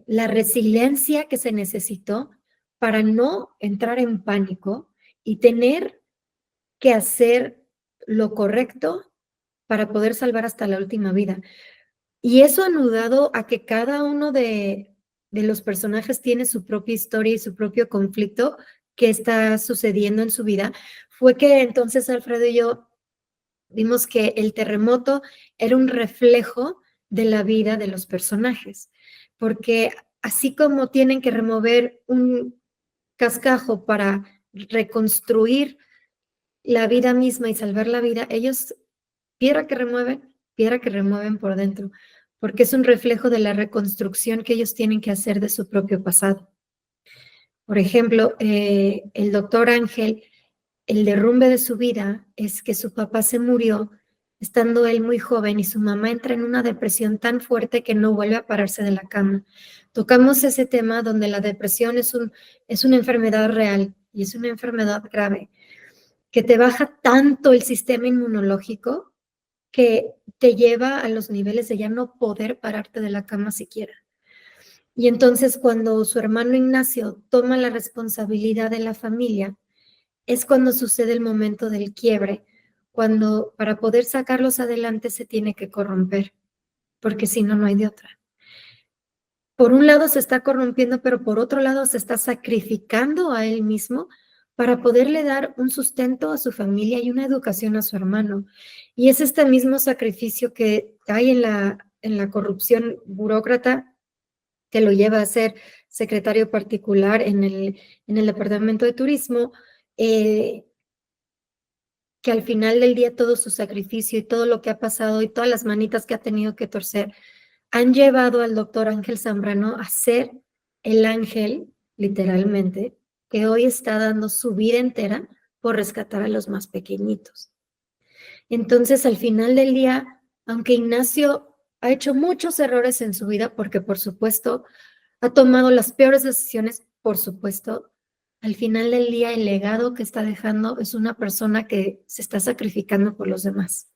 la resiliencia que se necesitó para no entrar en pánico y tener que hacer lo correcto para poder salvar hasta la última vida. Y eso anudado a que cada uno de los personajes tiene su propia historia y su propio conflicto que está sucediendo en su vida, fue que entonces Alfredo y yo vimos que el terremoto era un reflejo de la vida de los personajes, porque así como tienen que remover un cascajo para reconstruir la vida misma y salvar la vida, ellos piedra que remueven por dentro, porque es un reflejo de la reconstrucción que ellos tienen que hacer de su propio pasado. Por ejemplo, el doctor Ángel, el derrumbe de su vida es que su papá se murió estando él muy joven y su mamá entra en una depresión tan fuerte que no vuelve a pararse de la cama. Tocamos ese tema donde la depresión es una enfermedad real y es una enfermedad grave que te baja tanto el sistema inmunológico que te lleva a los niveles de ya no poder pararte de la cama siquiera. Y entonces cuando su hermano Ignacio toma la responsabilidad de la familia, es cuando sucede el momento del quiebre, cuando para poder sacarlos adelante se tiene que corromper, porque si no, no hay de otra. Por un lado se está corrompiendo, pero por otro lado se está sacrificando a él mismo para poderle dar un sustento a su familia y una educación a su hermano. Y es este mismo sacrificio que hay en la corrupción burócrata que lo lleva a ser secretario particular en el departamento de turismo, que al final del día todo su sacrificio y todo lo que ha pasado y todas las manitas que ha tenido que torcer han llevado al doctor Ángel Zambrano a ser el ángel, literalmente, que hoy está dando su vida entera por rescatar a los más pequeñitos. Entonces, al final del día, aunque Ignacio ha hecho muchos errores en su vida, porque por supuesto ha tomado las peores decisiones, por supuesto, al final del día el legado que está dejando es una persona que se está sacrificando por los demás.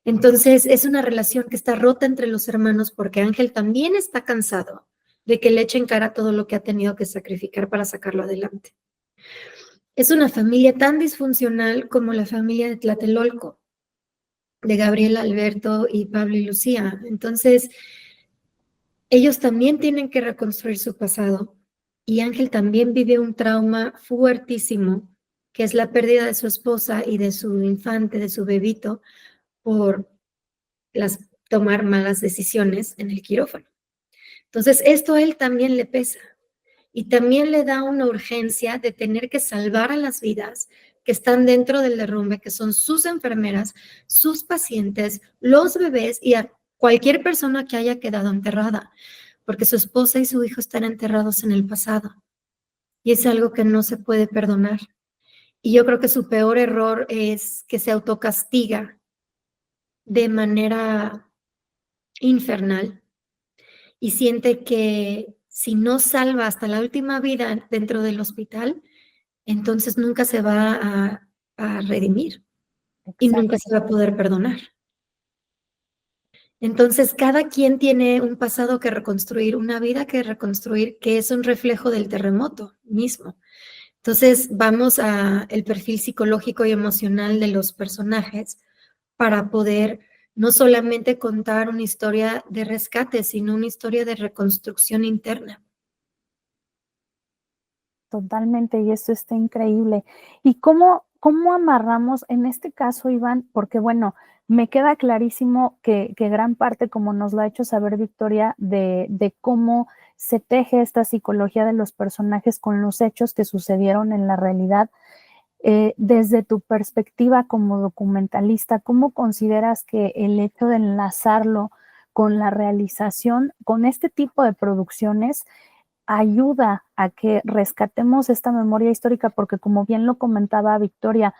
Entonces, es una relación que está rota entre los hermanos porque Ángel también está cansado de que le echen cara todo lo que ha tenido que sacrificar para sacarlo adelante. Es una familia tan disfuncional como la familia de Tlatelolco, de Gabriela, Alberto y Pablo y Lucía. Entonces, ellos también tienen que reconstruir su pasado y Ángel también vive un trauma fuertísimo, que es la pérdida de su esposa y de su infante, de su bebito, por tomar malas decisiones en el quirófano. Entonces, esto a él también le pesa y también le da una urgencia de tener que salvar a las vidas que están dentro del derrumbe, que son sus enfermeras, sus pacientes, los bebés y a cualquier persona que haya quedado enterrada, porque su esposa y su hijo están enterrados en el pasado y es algo que no se puede perdonar. Y yo creo que su peor error es que se autocastiga de manera infernal y siente que si no salva hasta la última vida dentro del hospital, entonces nunca se va a redimir y nunca se va a poder perdonar. Entonces, cada quien tiene un pasado que reconstruir, una vida que reconstruir, que es un reflejo del terremoto mismo. Entonces, vamos a el perfil psicológico y emocional de los personajes para poder no solamente contar una historia de rescate, sino una historia de reconstrucción interna. Totalmente, y esto está increíble. ¿Y cómo amarramos en este caso, Iván? Porque bueno, me queda clarísimo que gran parte, como nos lo ha hecho saber Victoria, de cómo se teje esta psicología de los personajes con los hechos que sucedieron en la realidad. Desde tu perspectiva como documentalista, ¿cómo consideras que el hecho de enlazarlo con la realización, con este tipo de producciones, ayuda a que rescatemos esta memoria histórica? Porque como bien lo comentaba Victoria,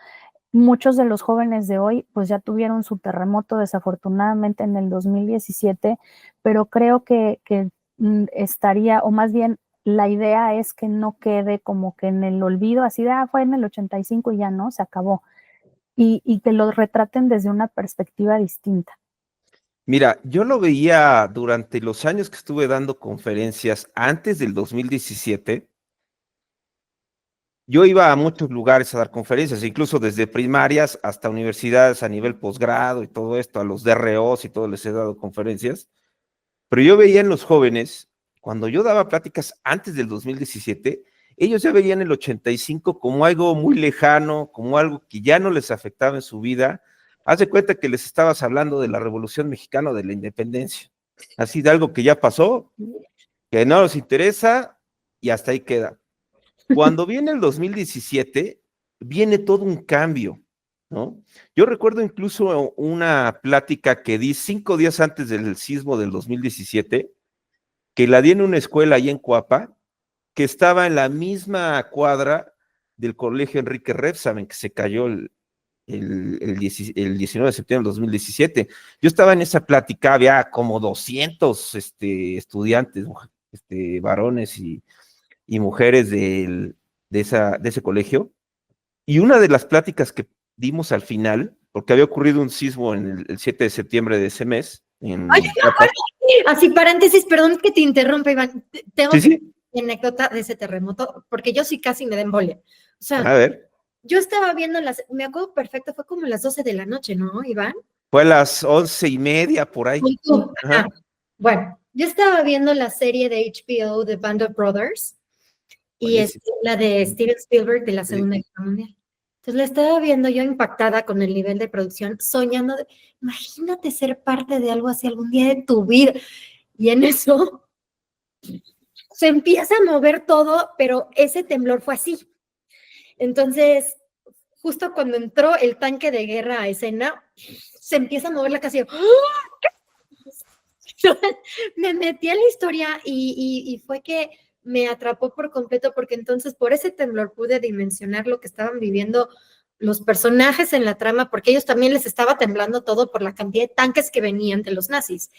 muchos de los jóvenes de hoy pues ya tuvieron su terremoto desafortunadamente en el 2017, pero creo que estaría, o más bien la idea es que no quede como que en el olvido, así de, fue en el 85 y ya no, se acabó, y que lo retraten desde una perspectiva distinta. Mira, yo lo veía durante los años que estuve dando conferencias antes del 2017. Yo iba a muchos lugares a dar conferencias, incluso desde primarias hasta universidades a nivel posgrado y todo esto, a los DROs y todo les he dado conferencias. Pero yo veía en los jóvenes, cuando yo daba pláticas antes del 2017, ellos ya veían el 85 como algo muy lejano, como algo que ya no les afectaba en su vida. Haz de cuenta que les estabas hablando de la Revolución Mexicana o de la Independencia, así de algo que ya pasó, que no les interesa y hasta ahí queda. Cuando viene el 2017, viene todo un cambio, ¿no? Yo recuerdo incluso una plática que di 5 días antes del sismo del 2017, que la di en una escuela ahí en Coapa, que estaba en la misma cuadra del colegio Enrique Rebsamen, que se cayó el 19 de septiembre del 2017. Yo estaba en esa plática, había como 200 estudiantes, varones y mujeres de ese colegio, y una de las pláticas que dimos al final, porque había ocurrido un sismo en el 7 de septiembre de ese mes, Ay, así paréntesis, perdón que te interrumpa, Iván, tengo una anécdota de ese terremoto, porque yo sí casi me da embolia. O sea, a ver. Yo estaba viendo me acuerdo perfecto, fue como las 12 de la noche, ¿no, Iván? Fue a las 11:30 por ahí. Bueno, yo estaba viendo la serie de HBO de Band of Brothers y es la de Steven Spielberg de la Segunda Guerra Mundial. Entonces la estaba viendo yo impactada con el nivel de producción, soñando, imagínate ser parte de algo así algún día de tu vida. Y en eso se empieza a mover todo, pero ese temblor fue así. Entonces, justo cuando entró el tanque de guerra a escena, se empieza a mover la casa y me metí a la historia y fue que me atrapó por completo, porque entonces por ese temblor pude dimensionar lo que estaban viviendo los personajes en la trama, porque ellos también les estaba temblando todo por la cantidad de tanques que venían de los nazis.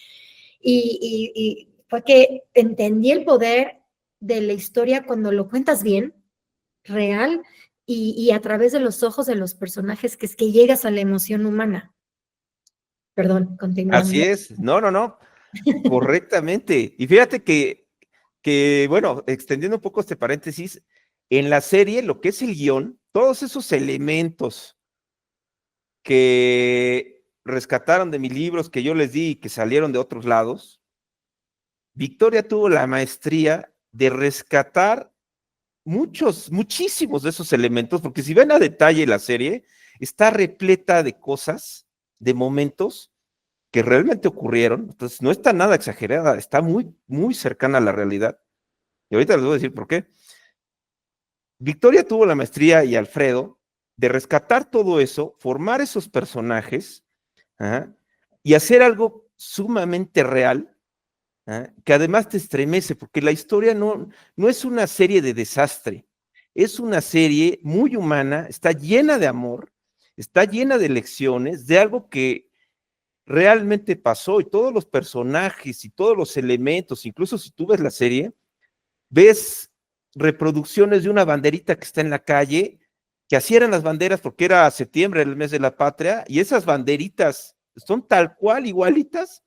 Y fue que entendí el poder de la historia cuando lo cuentas bien, real, y a través de los ojos de los personajes, que es que llegas a la emoción humana. Perdón, continúa. Así es, no, correctamente. Y fíjate que, bueno, extendiendo un poco este paréntesis, en la serie, lo que es el guión, todos esos elementos que rescataron de mis libros que yo les di y que salieron de otros lados, Victoria tuvo la maestría de rescatar muchísimos de esos elementos, porque si ven a detalle la serie, está repleta de cosas de momentos que realmente ocurrieron, entonces no está nada exagerada, está muy, muy cercana a la realidad. Y ahorita les voy a decir por qué. Victoria tuvo la maestría y Alfredo de rescatar todo eso, formar esos personajes, ¿ah? Y hacer algo sumamente real, ¿ah? Que además te estremece, porque la historia no es una serie de desastre, es una serie muy humana, está llena de amor, está llena de lecciones, de algo que realmente pasó, y todos los personajes y todos los elementos, incluso si tú ves la serie, ves reproducciones de una banderita que está en la calle, que así eran las banderas porque era septiembre, el mes de la patria, y esas banderitas son tal cual igualitas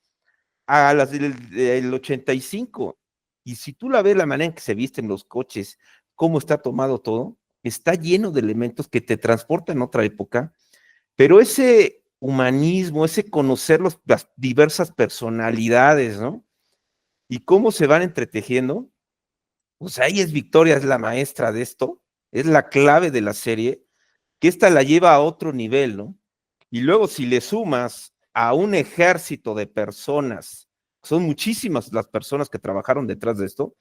a las del 85. Y si tú la ves, la manera en que se visten los coches, cómo está tomado todo, está lleno de elementos que te transportan a otra época, pero ese humanismo, ese conocer las diversas personalidades, ¿no? Y cómo se van entretejiendo, pues ahí es Victoria, es la maestra de esto, es la clave de la serie, que esta la lleva a otro nivel, ¿no? Y luego si le sumas a un ejército de personas, son muchísimas las personas que trabajaron detrás de esto,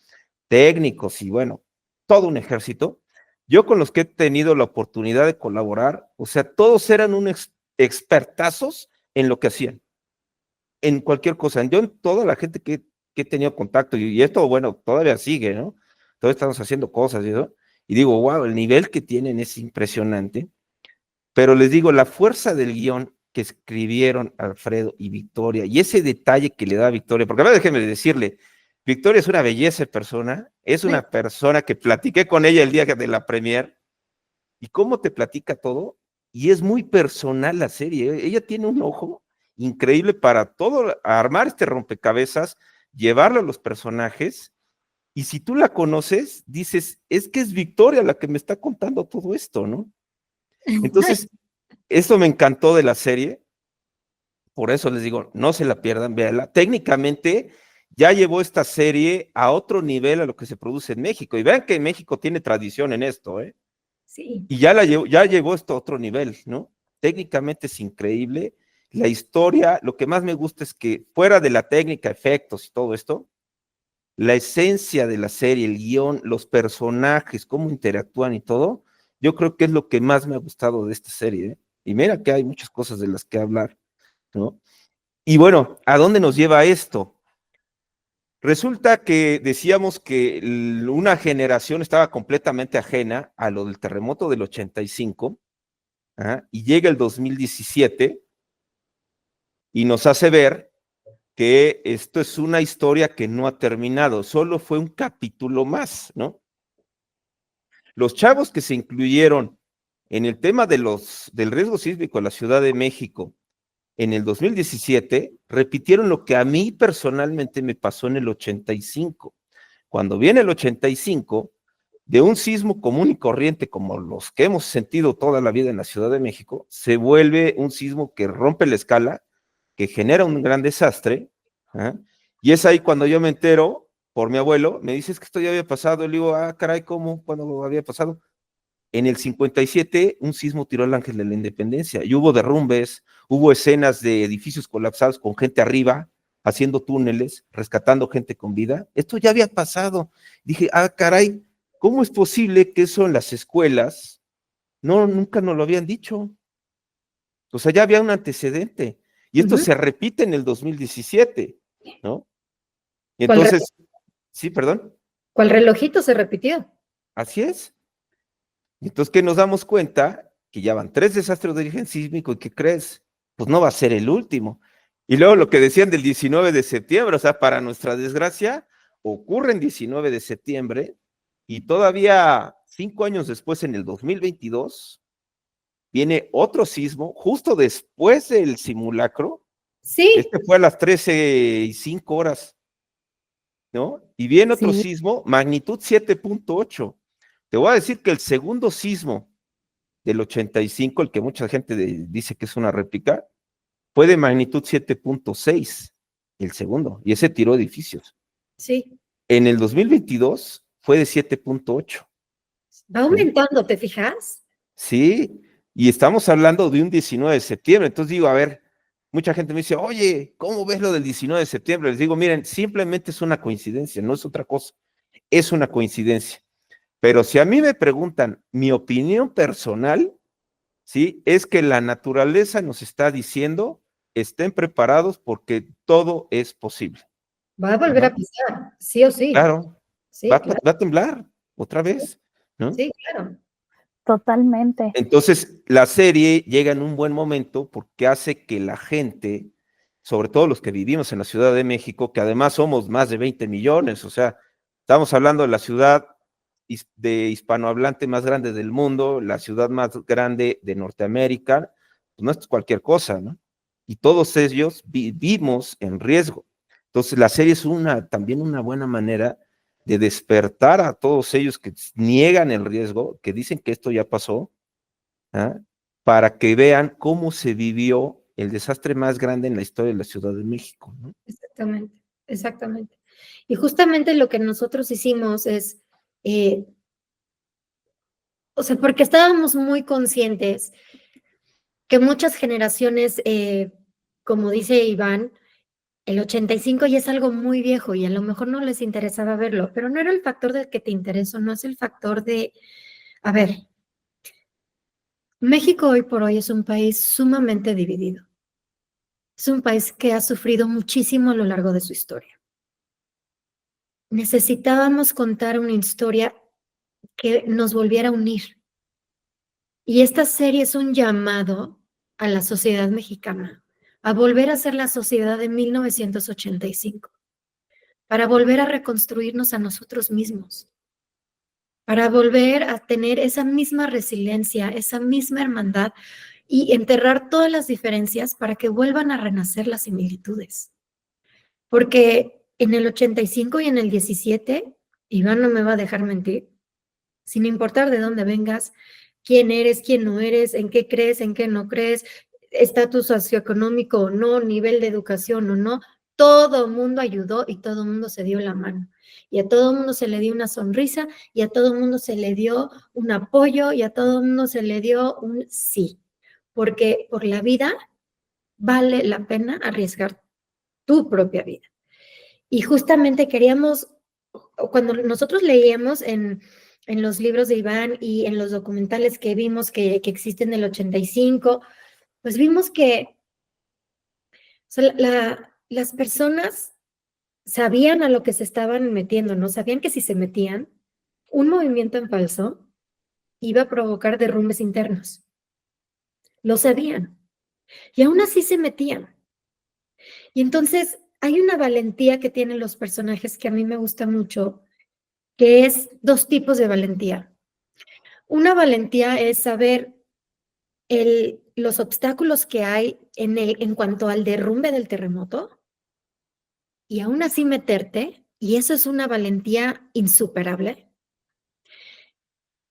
técnicos y bueno, todo un ejército. Yo con los que he tenido la oportunidad de colaborar, o sea, todos eran expertazos en lo que hacían, en cualquier cosa. Yo en toda la gente que he tenido contacto, y esto, bueno, todavía sigue, ¿no? Todavía estamos haciendo cosas y eso, y digo, wow, el nivel que tienen es impresionante, pero les digo, la fuerza del guión que escribieron Alfredo y Victoria, y ese detalle que le da a Victoria, porque a ver, déjenme decirle, Victoria es una belleza de persona, es una persona que platiqué con ella el día de la premier, y cómo te platica todo, y es muy personal la serie, ella tiene un ojo increíble para todo, armar este rompecabezas, llevarlo a los personajes, y si tú la conoces, dices, es que es Victoria la que me está contando todo esto, ¿no? Entonces, eso me encantó de la serie, por eso les digo, no se la pierdan, véanla. Técnicamente, ya llevó esta serie a otro nivel a lo que se produce en México, y vean que México tiene tradición en esto, ¿eh? Sí. Y ya llevó esto a otro nivel, ¿no? Técnicamente es increíble. La historia, lo que más me gusta es que fuera de la técnica, efectos y todo esto, la esencia de la serie, el guión, los personajes, cómo interactúan y todo, yo creo que es lo que más me ha gustado de esta serie, ¿eh? Y mira que hay muchas cosas de las que hablar, ¿no? Y bueno, ¿a dónde nos lleva esto? Resulta que decíamos que una generación estaba completamente ajena a lo del terremoto del 85, y llega el 2017 y nos hace ver que esto es una historia que no ha terminado, solo fue un capítulo más, ¿no? Los chavos que se incluyeron en el tema del riesgo sísmico en la Ciudad de México en el 2017 repitieron lo que a mí personalmente me pasó en el 85. Cuando viene el 85, de un sismo común y corriente como los que hemos sentido toda la vida en la Ciudad de México, se vuelve un sismo que rompe la escala, que genera un gran desastre, ¿eh? Y es ahí cuando yo me entero, por mi abuelo, me dice, es que esto ya había pasado, y le digo, caray, ¿cómo? ¿Cuándo había pasado? En el 57, un sismo tiró el Ángel de la Independencia, y hubo derrumbes, hubo escenas de edificios colapsados con gente arriba, haciendo túneles, rescatando gente con vida. Esto ya había pasado. Dije, caray, ¿cómo es posible que eso en las escuelas nunca nos lo habían dicho? O sea, ya había un antecedente. Y esto se repite en el 2017, ¿no? Y entonces, sí, perdón. ¿Cuál relojito se repitió? Así es. Y entonces, ¿qué nos damos cuenta? Que ya van 3 desastres de origen sísmico, ¿y qué crees? Pues no va a ser el último. Y luego lo que decían del 19 de septiembre, o sea, para nuestra desgracia, ocurre en 19 de septiembre, y todavía 5 años después, en el 2022, viene otro sismo, justo después del simulacro. Sí. Este fue a las 13:05, ¿no? Y viene otro sismo, magnitud 7.8. Te voy a decir que el segundo sismo del 85, el que mucha gente dice que es una réplica, fue de magnitud 7.6, el segundo, y ese tiró edificios. Sí. En el 2022 fue de 7.8. Va aumentando, ¿te fijas? Sí, y estamos hablando de un 19 de septiembre, entonces digo, a ver, mucha gente me dice, oye, ¿cómo ves lo del 19 de septiembre? Les digo, miren, simplemente es una coincidencia, no es otra cosa, es una coincidencia. Pero si a mí me preguntan mi opinión personal, ¿sí? Es que la naturaleza nos está diciendo, estén preparados porque todo es posible. Va a volver ¿No? a pasar, sí o sí. Claro, Sí, claro. va a temblar otra vez, ¿no? Sí, claro. Totalmente. Entonces, la serie llega en un buen momento porque hace que la gente, sobre todo los que vivimos en la Ciudad de México, que además somos más de 20 millones, o sea, estamos hablando de la ciudad de hispanohablante más grande del mundo, la ciudad más grande de Norteamérica, pues no es cualquier cosa, ¿no? Y todos ellos vivimos en riesgo. Entonces, la serie es también una buena manera de despertar a todos ellos que niegan el riesgo, que dicen que esto ya pasó, ¿ah? Para que vean cómo se vivió el desastre más grande en la historia de la Ciudad de México, ¿no? Exactamente, exactamente. Y justamente lo que nosotros hicimos es, o sea, porque estábamos muy conscientes que muchas generaciones, como dice Iván, el 85 ya es algo muy viejo y a lo mejor no les interesaba verlo, pero no era el factor de que te interesó, no es el factor de, a ver, México hoy por hoy es un país sumamente dividido. Es un país que ha sufrido muchísimo a lo largo de su historia. Necesitábamos contar una historia que nos volviera a unir. Y esta serie es un llamado a la sociedad mexicana a volver a ser la sociedad de 1985, para volver a reconstruirnos a nosotros mismos, para volver a tener esa misma resiliencia, esa misma hermandad y enterrar todas las diferencias para que vuelvan a renacer las similitudes. Porque en el 85 y en el 17, Iván no me va a dejar mentir, sin importar de dónde vengas, quién eres, quién no eres, en qué crees, en qué no crees, estatus socioeconómico o no, nivel de educación o no, todo el mundo ayudó y todo el mundo se dio la mano. Y a todo el mundo se le dio una sonrisa y a todo el mundo se le dio un apoyo y a todo el mundo se le dio un sí. Porque por la vida vale la pena arriesgar tu propia vida. Y justamente queríamos, cuando nosotros leíamos en los libros de Iván y en los documentales que vimos que existen del 85, pues vimos que o sea, las personas sabían a lo que se estaban metiendo, ¿no? Sabían que si se metían, un movimiento en falso iba a provocar derrumbes internos. Lo sabían. Y aún así se metían. Y entonces hay una valentía que tienen los personajes que a mí me gusta mucho, que es dos tipos de valentía. Una valentía es saber los obstáculos que hay en cuanto al derrumbe del terremoto y aún así meterte, y eso es una valentía insuperable.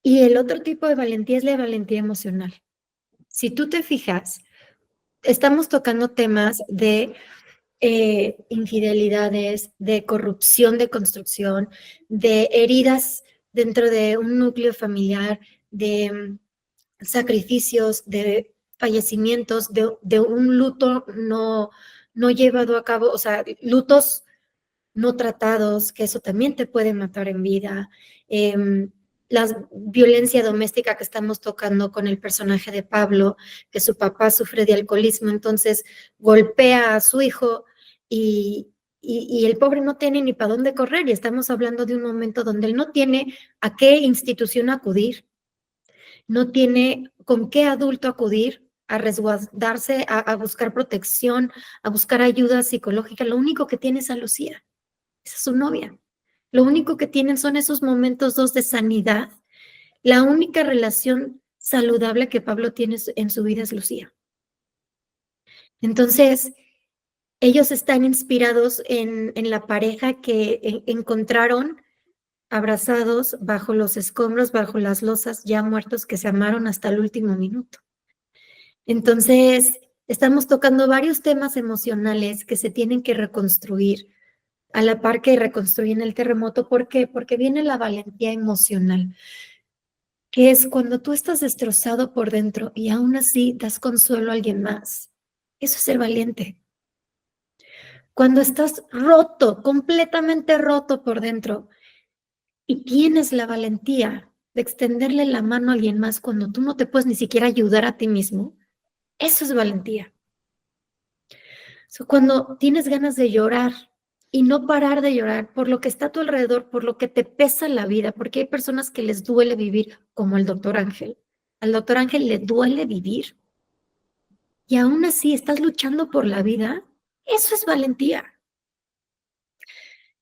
Y el otro tipo de valentía es la valentía emocional. Si tú te fijas, estamos tocando temas de infidelidades, de corrupción de construcción, de heridas dentro de un núcleo familiar, de sacrificios, de fallecimientos, de un luto no llevado a cabo, o sea, lutos no tratados, que eso también te puede matar en vida. La violencia doméstica que estamos tocando con el personaje de Pablo, que su papá sufre de alcoholismo, entonces golpea a su hijo y el pobre no tiene ni para dónde correr, y estamos hablando de un momento donde él no tiene a qué institución acudir, no tiene con qué adulto acudir a resguardarse, a buscar protección, a buscar ayuda psicológica. Lo único que tiene es a Lucía, esa es su novia. Lo único que tienen son esos momentos dos de sanidad. La única relación saludable que Pablo tiene en su vida es Lucía. Entonces, ellos están inspirados en la pareja que encontraron abrazados bajo los escombros, bajo las losas, ya muertos, que se amaron hasta el último minuto. Entonces, estamos tocando varios temas emocionales que se tienen que reconstruir a la par que reconstruyen el terremoto. ¿Por qué? Porque viene la valentía emocional, que es cuando tú estás destrozado por dentro y aún así das consuelo a alguien más. Eso es ser valiente. Cuando estás roto, completamente roto por dentro, y tienes la valentía de extenderle la mano a alguien más cuando tú no te puedes ni siquiera ayudar a ti mismo, eso es valentía. Cuando tienes ganas de llorar y no parar de llorar por lo que está a tu alrededor, por lo que te pesa la vida, porque hay personas que les duele vivir, como el doctor Ángel. Al doctor Ángel le duele vivir. Y aún así estás luchando por la vida. Eso es valentía.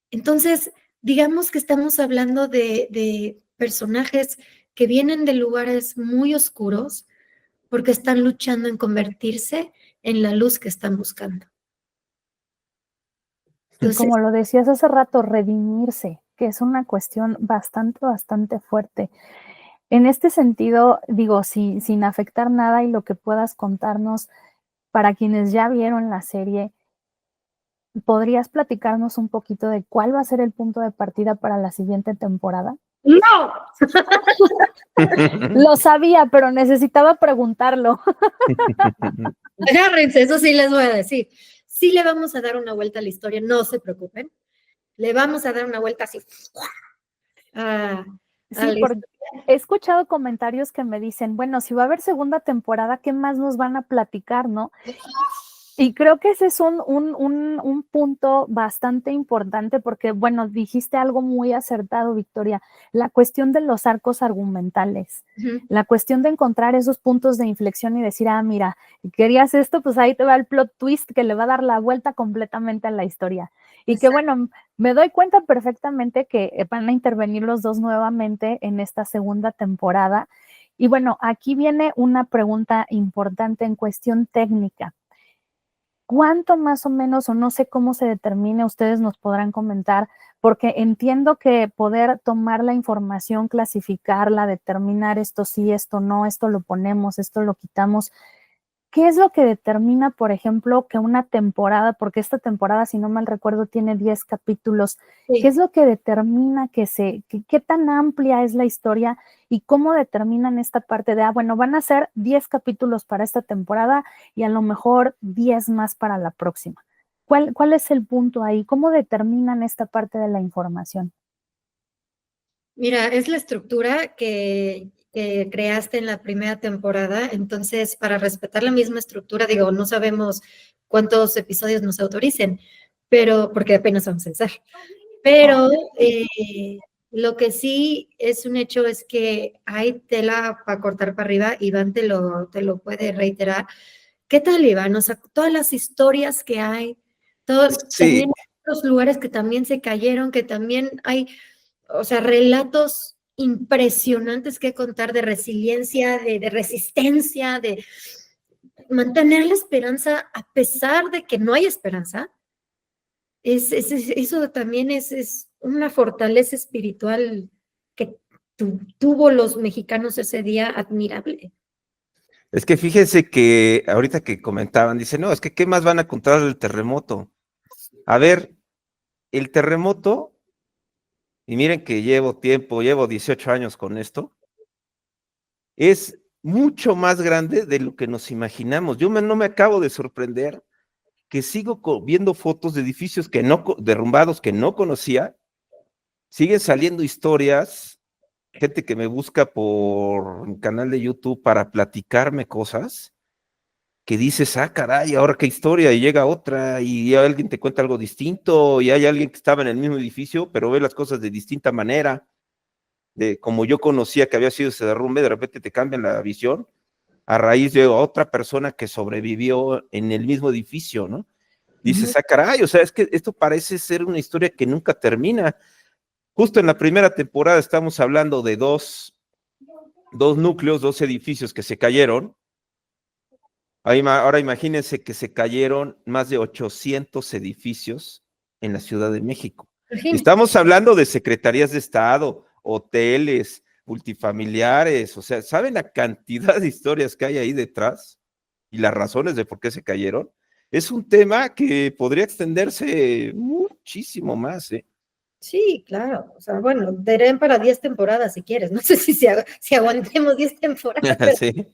Entonces, digamos que estamos hablando de personajes que vienen de lugares muy oscuros porque están luchando en convertirse en la luz que están buscando. Y Entonces, como lo decías hace rato, redimirse, que es una cuestión bastante fuerte. En este sentido, digo, sin afectar nada y lo que puedas contarnos para quienes ya vieron la serie, ¿podrías platicarnos un poquito de cuál va a ser el punto de partida para la siguiente temporada? ¡no! Lo sabía, pero necesitaba preguntarlo. Agárrense, eso sí les voy a decir. Sí le vamos a dar una vuelta a la historia, no se preocupen. Le vamos a dar una vuelta así. Sí, porque he escuchado comentarios que me dicen, bueno, si va a haber segunda temporada, ¿qué más nos van a platicar, no? Y creo que ese es un punto bastante importante porque, bueno, dijiste algo muy acertado, Victoria, la cuestión de los arcos argumentales, la cuestión de encontrar esos puntos de inflexión y decir, ah, mira, querías esto, pues ahí te va el plot twist que le va a dar la vuelta completamente a la historia. Y que, bueno, me doy cuenta perfectamente que van a intervenir los dos nuevamente en esta segunda temporada. Y bueno, aquí viene una pregunta importante en cuestión técnica. ¿Cuánto más o menos, o no sé cómo se determine, ustedes nos podrán comentar, porque entiendo que poder tomar la información, clasificarla, determinar esto sí, esto no, esto lo ponemos, esto lo quitamos? ¿Qué es lo que determina, por ejemplo, que una temporada, porque esta temporada, si no mal recuerdo, tiene 10 capítulos, Sí. ¿qué es lo que determina qué tan amplia es la historia y cómo determinan esta parte de, bueno, van a ser 10 capítulos para esta temporada y a lo mejor 10 más para la próxima? ¿Cuál es el punto ahí? ¿Cómo determinan esta parte de la información? Mira, es la estructura que creaste en la primera temporada, entonces para respetar la misma estructura, digo, no sabemos cuántos episodios nos autoricen, pero porque apenas vamos a empezar. Pero lo que sí es un hecho es que hay tela para cortar para arriba. Iván te lo puede reiterar. ¿Qué tal, Iván? O sea, todas las historias que hay, Sí, también los lugares que también se cayeron, que también hay, o sea, relatos impresionantes que contar de resiliencia, de resistencia, de mantener la esperanza a pesar de que no hay esperanza. Eso también es una fortaleza espiritual que tuvo los mexicanos ese día admirable. es que fíjense que ahorita que comentaban, dice, no, es que ¿qué más van a contar del terremoto? A ver, el terremoto, y miren que llevo 18 años con esto, es mucho más grande de lo que nos imaginamos. No me acabo de sorprender que sigo viendo fotos de edificios que no derrumbados que no conocía, siguen saliendo historias, gente que me busca por mi canal de YouTube para platicarme cosas, que dices, ah, caray, ahora qué historia, y llega otra, y alguien te cuenta algo distinto, y hay alguien que estaba en el mismo edificio, pero ve las cosas de distinta manera, de como yo conocía que había sido ese derrumbe, de repente te cambian la visión, a raíz de otra persona que sobrevivió en el mismo edificio, ¿no? Dices, ah, caray, o sea, es que esto parece ser una historia que nunca termina. Justo en la primera temporada estamos hablando de dos núcleos, dos edificios que se cayeron. Ahora imagínense que se cayeron más de 800 edificios en la Ciudad de México. Estamos hablando de secretarías de Estado, hoteles, multifamiliares, o sea, ¿saben la cantidad de historias que hay ahí detrás y las razones de por qué se cayeron? Es un tema que podría extenderse muchísimo más, ¿eh? Sí, claro. O sea, bueno, darán para 10 temporadas si quieres. No sé si aguantemos 10 temporadas, Sí.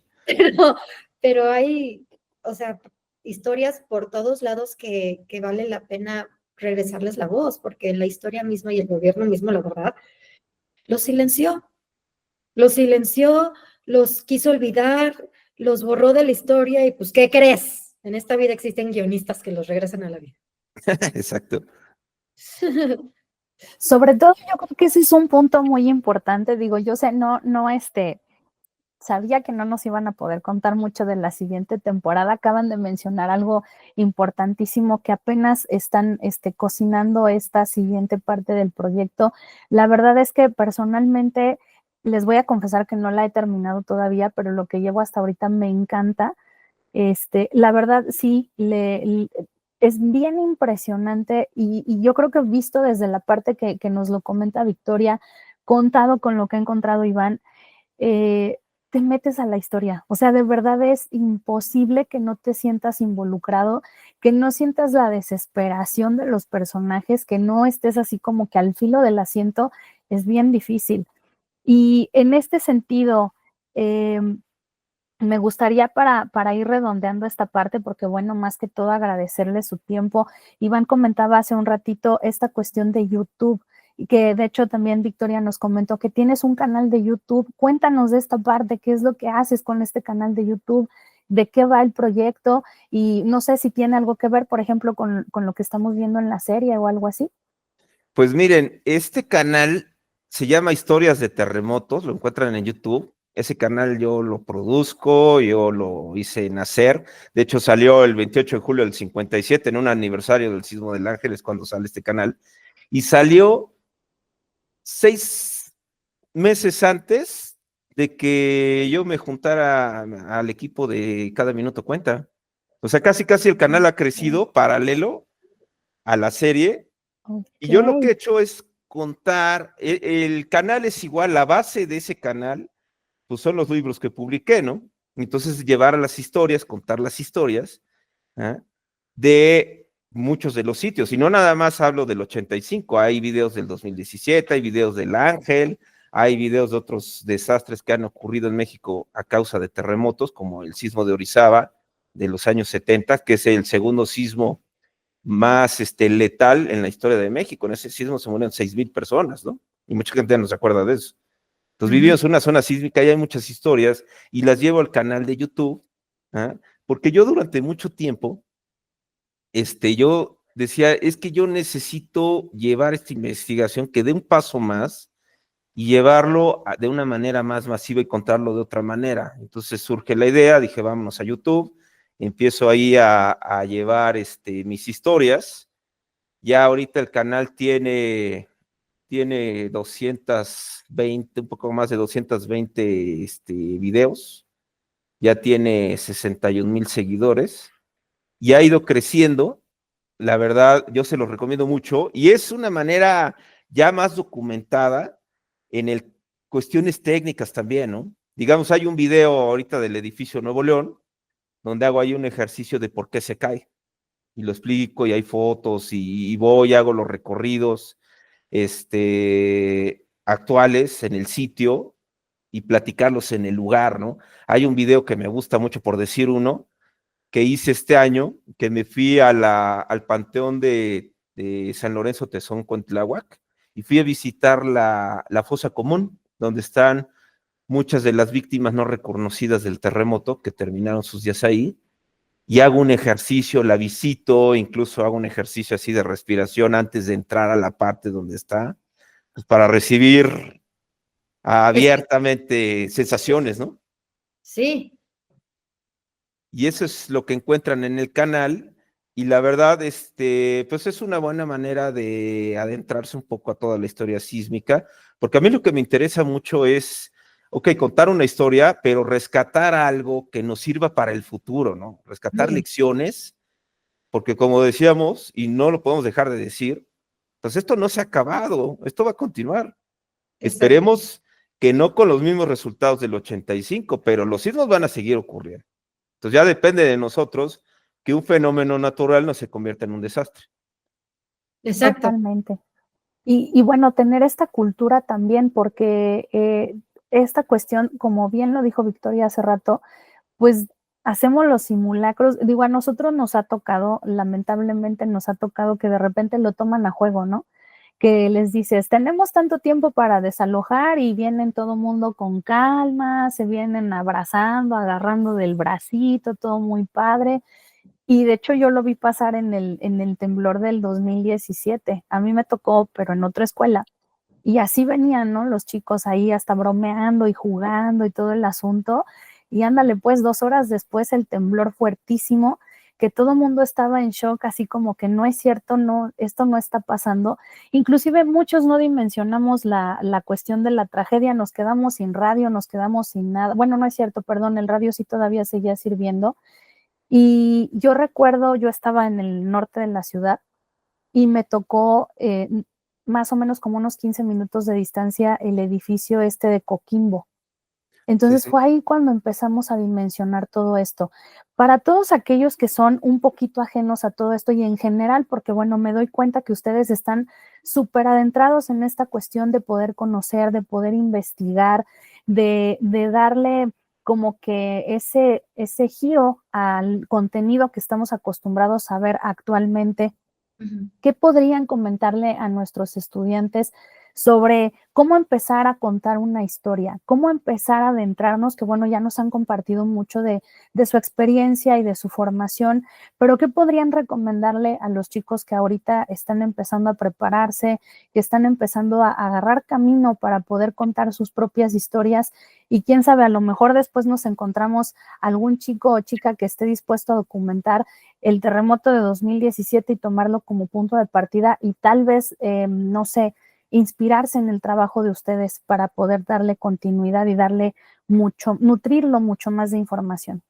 pero hay, o sea, historias por todos lados que vale la pena regresarles la voz, porque la historia misma y el gobierno mismo, la verdad, los silenció, los quiso olvidar, los borró de la historia y pues, ¿qué crees? En esta vida existen guionistas que los regresan a la vida. Exacto. Sobre todo, yo creo que ese es un punto muy importante. Digo, yo sé, no, sabía que no nos iban a poder contar mucho de la siguiente temporada. Acaban de mencionar algo importantísimo, que apenas están cocinando esta siguiente parte del proyecto. La verdad es que personalmente les voy a confesar que no la he terminado todavía, pero lo que llevo hasta ahorita me encanta. La verdad sí, es bien impresionante y yo creo que visto desde la parte que nos lo comenta Victoria, contado con lo que ha encontrado Iván, te metes a la historia. O sea, de verdad es imposible que no te sientas involucrado, que no sientas la desesperación de los personajes, que no estés así como que al filo del asiento. Es bien difícil. Y en este sentido, me gustaría para ir redondeando esta parte, porque bueno, más que todo agradecerle su tiempo. Iván comentaba hace un ratito esta cuestión de YouTube, y que de hecho también Victoria nos comentó que tienes un canal de YouTube. Cuéntanos de esta parte, qué es lo que haces con este canal de YouTube, de qué va el proyecto, y no sé si tiene algo que ver, por ejemplo, con lo que estamos viendo en la serie o algo así. Pues miren, este canal se llama Historias de Terremotos, lo encuentran en YouTube. Ese canal yo lo produzco, yo lo hice nacer. De hecho, salió el 28 de julio del 57, en un aniversario del Sismo del Ángel, es cuando sale este canal. Y salió 6 meses antes de que yo me juntara al equipo de Cada Minuto Cuenta. O sea, casi el canal ha crecido paralelo a la serie. Y yo lo que he hecho es contar, el canal es igual, la base de ese canal, pues son los libros que publiqué, ¿no? Entonces llevar a las historias, contar las historias, ¿ah?, de muchos de los sitios, y no nada más hablo del 85, hay videos del 2017, hay videos del Ángel, hay videos de otros desastres que han ocurrido en México a causa de terremotos, como el sismo de Orizaba de los años 70, que es el segundo sismo más letal en la historia de México. En ese sismo se murieron 6,000 personas, ¿no? Y mucha gente no se acuerda de eso. Entonces vivimos en una zona sísmica y hay muchas historias y las llevo al canal de YouTube, ¿ah?, porque yo durante mucho tiempo, yo decía, es que yo necesito llevar esta investigación que dé un paso más y llevarlo de una manera más masiva y contarlo de otra manera. Entonces surge la idea, dije, vámonos a YouTube, empiezo ahí a llevar mis historias. Ya ahorita el canal tiene 220, un poco más de 220 videos, ya tiene 61,000 seguidores y ha ido creciendo. La verdad, yo se los recomiendo mucho y es una manera ya más documentada en cuestiones técnicas también, ¿no? Digamos, hay un video ahorita del edificio Nuevo León, donde hago ahí un ejercicio de por qué se cae, y lo explico, y hay fotos, y voy, hago los recorridos actuales en el sitio, y platicarlos en el lugar, ¿no? Hay un video que me gusta mucho, por decir uno, que hice este año, que me fui al Panteón de San Lorenzo Tezonco en Tláhuac, y fui a visitar la fosa común, donde están muchas de las víctimas no reconocidas del terremoto, que terminaron sus días ahí, y hago un ejercicio, la visito, incluso hago un ejercicio así de respiración antes de entrar a la parte donde está, pues para recibir abiertamente sensaciones, ¿no? Sí. Y eso es lo que encuentran en el canal, y la verdad, pues es una buena manera de adentrarse un poco a toda la historia sísmica, porque a mí lo que me interesa mucho es, ok, contar una historia, pero rescatar algo que nos sirva para el futuro, ¿no? Rescatar lecciones, porque como decíamos, y no lo podemos dejar de decir, pues esto no se ha acabado, esto va a continuar. Exacto. Esperemos que no con los mismos resultados del 85, pero los sismos van a seguir ocurriendo. Entonces ya depende de nosotros que un fenómeno natural no se convierta en un desastre. Exacto. Totalmente. Y bueno, tener esta cultura también, porque esta cuestión, como bien lo dijo Victoria hace rato, pues hacemos los simulacros. Digo, a nosotros nos ha tocado, lamentablemente nos ha tocado que de repente lo toman a juego, ¿no? Que les dices, tenemos tanto tiempo para desalojar y vienen todo mundo con calma, se vienen abrazando, agarrando del bracito, todo muy padre. Y de hecho yo lo vi pasar en el temblor del 2017. A mí me tocó, pero en otra escuela. Y así venían, ¿no? Los chicos ahí hasta bromeando y jugando y todo el asunto. Y ándale, pues 2 horas después el temblor fuertísimo, que todo el mundo estaba en shock, así como que no es cierto, no, esto no está pasando. Inclusive muchos no dimensionamos la cuestión de la tragedia, nos quedamos sin radio, nos quedamos sin nada. Bueno, no es cierto, perdón, el radio sí todavía seguía sirviendo. Y yo recuerdo, yo estaba en el norte de la ciudad y me tocó más o menos como unos 15 minutos de distancia el edificio este de Coquimbo. Sí, Entonces sí. fue ahí cuando empezamos a dimensionar todo esto. Para todos aquellos que son un poquito ajenos a todo esto y en general, porque bueno, me doy cuenta que ustedes están súper adentrados en esta cuestión de poder conocer, de poder investigar, de darle como que ese giro al contenido que estamos acostumbrados a ver actualmente. ¿Qué podrían comentarle a nuestros estudiantes sobre cómo empezar a contar una historia, cómo empezar a adentrarnos, que bueno, ya nos han compartido mucho de su experiencia y de su formación, pero qué podrían recomendarle a los chicos que ahorita están empezando a prepararse, que están empezando a agarrar camino para poder contar sus propias historias y quién sabe, a lo mejor después nos encontramos algún chico o chica que esté dispuesto a documentar el terremoto de 2017 y tomarlo como punto de partida y tal vez, no sé, inspirarse en el trabajo de ustedes para poder darle continuidad y darle mucho, nutrirlo mucho más de información.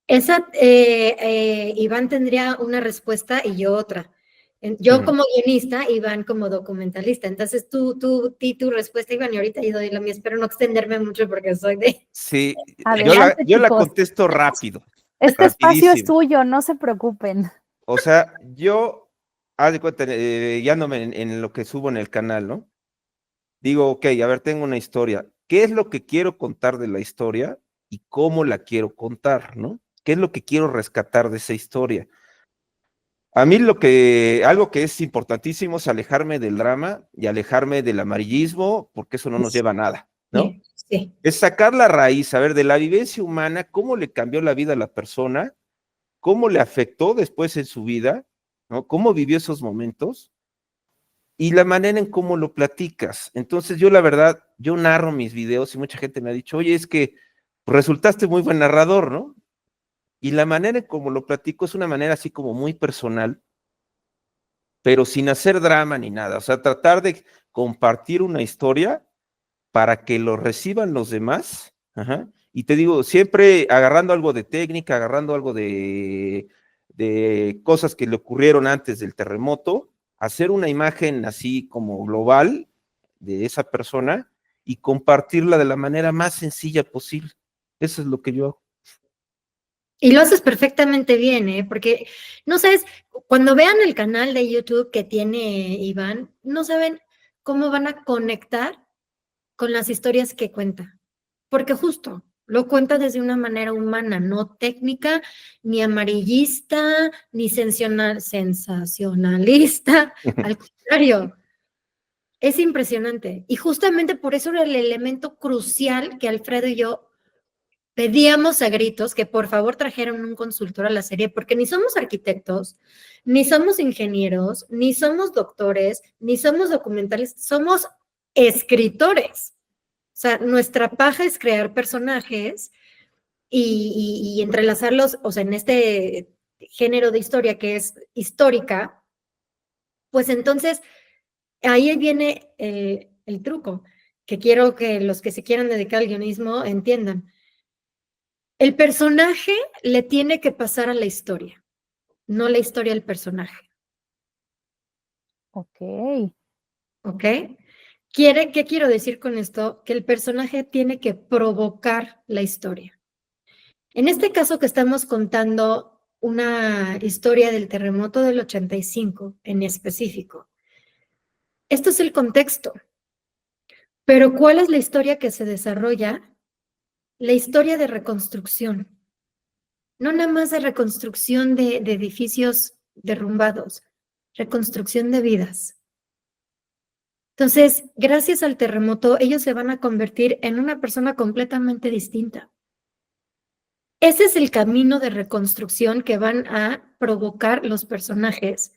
Iván tendría una respuesta y yo otra. Yo como guionista, Iván como documentalista. Entonces di tu respuesta, Iván, y ahorita yo doy la mía. Espero no extenderme mucho porque soy de... Sí, Adelante, yo la chicos. contesto rápido. Este espacio es rapidísimo. suyo, no se preocupen. O sea, haz de cuenta, guiándome en lo que subo en el canal, ¿no? Digo, ok, a ver, tengo una historia. ¿Qué es lo que quiero contar de la historia y cómo la quiero contar, ¿no? ¿Qué es lo que quiero rescatar de esa historia? A mí algo que es importantísimo es alejarme del drama y alejarme del amarillismo, porque eso no nos lleva a nada, ¿no? Sí. Es sacar la raíz, a ver, de la vivencia humana, cómo le cambió la vida a la persona, cómo le afectó después en su vida, ¿no? Cómo vivió esos momentos y la manera en cómo lo platicas. Entonces yo la verdad, yo narro mis videos y mucha gente me ha dicho, oye, es que resultaste muy buen narrador, ¿no? Y la manera en cómo lo platico es una manera así como muy personal, pero sin hacer drama ni nada. O sea, tratar de compartir una historia para que lo reciban los demás. Ajá. Y te digo, siempre agarrando algo de técnica, agarrando algo de cosas que le ocurrieron antes del terremoto, hacer una imagen así como global de esa persona y compartirla de la manera más sencilla posible. Eso es lo que yo hago. Y lo haces perfectamente bien, ¿eh? Porque, no sabes, cuando vean el canal de YouTube que tiene Iván, no saben cómo van a conectar con las historias que cuenta. Porque justo lo cuenta desde una manera humana, no técnica, ni amarillista, ni sensacionalista. Al contrario, es impresionante. Y justamente por eso era el elemento crucial que Alfredo y yo pedíamos a gritos que por favor trajeran un consultor a la serie, porque ni somos arquitectos, ni somos ingenieros, ni somos doctores, ni somos documentales, somos escritores. O sea, nuestra paja es crear personajes y entrelazarlos, o sea, en este género de historia que es histórica, pues entonces ahí viene el truco, que quiero que los que se quieran dedicar al guionismo entiendan. El personaje le tiene que pasar a la historia, no la historia al personaje. Ok. ¿Ok? ¿Qué quiero decir con esto? Que el personaje tiene que provocar la historia. En este caso que estamos contando una historia del terremoto del 85 en específico, esto es el contexto. Pero ¿cuál es la historia que se desarrolla? la historia de reconstrucción, no nada más de reconstrucción de edificios derrumbados, reconstrucción de vidas. Entonces, gracias al terremoto, ellos se van a convertir en una persona completamente distinta. Ese es el camino de reconstrucción que van a provocar los personajes,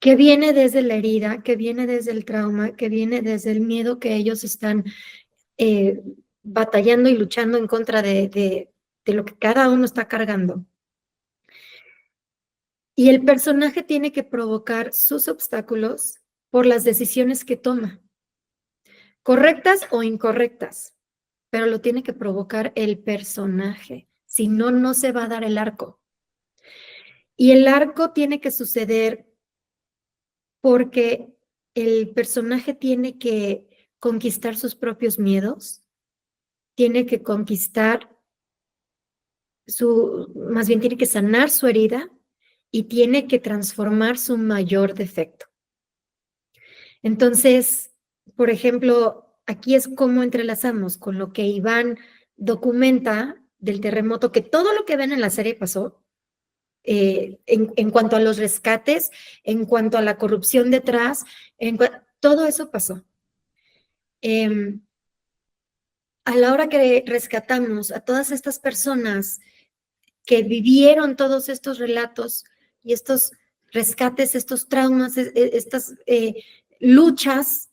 que viene desde la herida, que viene desde el trauma, que viene desde el miedo que ellos están batallando y luchando en contra de lo que cada uno está cargando. Y el personaje tiene que provocar sus obstáculos por las decisiones que toma, correctas o incorrectas, pero lo tiene que provocar el personaje, si no, no se va a dar el arco. Y el arco tiene que suceder porque el personaje tiene que conquistar sus propios miedos, tiene que conquistar más bien tiene que sanar su herida y tiene que transformar su mayor defecto. Entonces, por ejemplo, aquí es como entrelazamos con lo que Iván documenta del terremoto, que todo lo que ven en la serie pasó, en cuanto a los rescates, en cuanto a la corrupción detrás, todo eso pasó. A la hora que rescatamos a todas estas personas que vivieron todos estos relatos y estos rescates, estos traumas, estas luchas,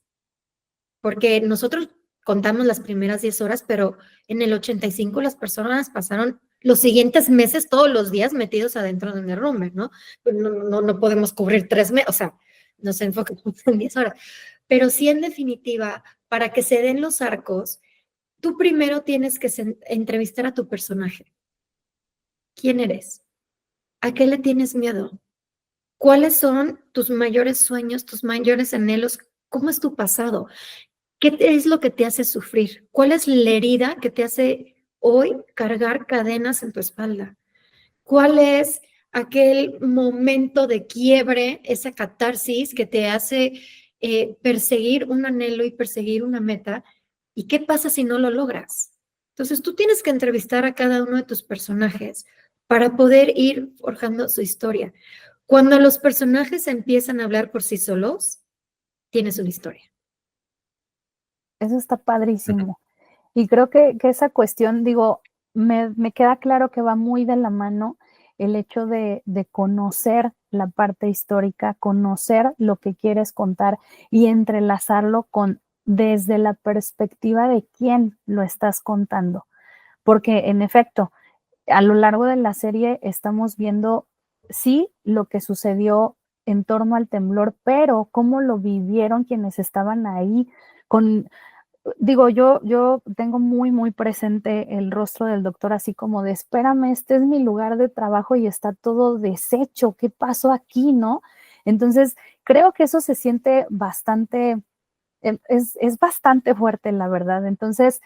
porque nosotros contamos las primeras 10 horas, pero en el 85 las personas pasaron los siguientes meses todos los días metidos adentro de un derrumbe, ¿no? No podemos cubrir 3 meses, o sea, nos enfocamos en 10 horas. Pero sí, en definitiva, para que se den los arcos, tú primero tienes que entrevistar a tu personaje. ¿Quién eres? ¿A qué le tienes miedo? ¿Cuáles son tus mayores sueños, tus mayores anhelos? ¿Cómo es tu pasado? ¿Qué es lo que te hace sufrir? ¿Cuál es la herida que te hace hoy cargar cadenas en tu espalda? ¿Cuál es aquel momento de quiebre, esa catarsis que te hace perseguir un anhelo y perseguir una meta? ¿Y qué pasa si no lo logras? Entonces tú tienes que entrevistar a cada uno de tus personajes para poder ir forjando su historia. Cuando los personajes empiezan a hablar por sí solos, tienes una historia. Eso está padrísimo. Y creo que esa cuestión, digo, me queda claro que va muy de la mano el hecho de conocer la parte histórica, conocer lo que quieres contar y entrelazarlo con desde la perspectiva de quién lo estás contando. Porque en efecto, a lo largo de la serie estamos viendo, sí, lo que sucedió en torno al temblor, pero cómo lo vivieron quienes estaban ahí digo, yo tengo muy presente el rostro del doctor así como de, espérame, este es mi lugar de trabajo y está todo deshecho, ¿qué pasó aquí, no? Entonces, creo que eso se siente bastante, es bastante fuerte, la verdad. Entonces,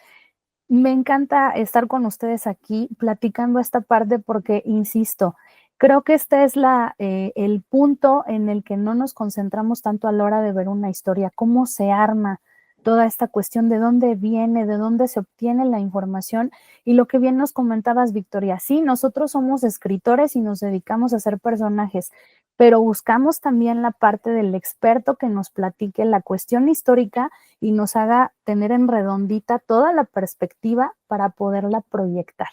me encanta estar con ustedes aquí platicando esta parte porque, insisto, creo que este es el punto en el que no nos concentramos tanto a la hora de ver una historia, cómo se arma toda esta cuestión, de dónde viene, de dónde se obtiene la información y lo que bien nos comentabas, Victoria. Sí, nosotros somos escritores y nos dedicamos a hacer personajes, pero buscamos también la parte del experto que nos platique la cuestión histórica y nos haga tener en redondita toda la perspectiva para poderla proyectar.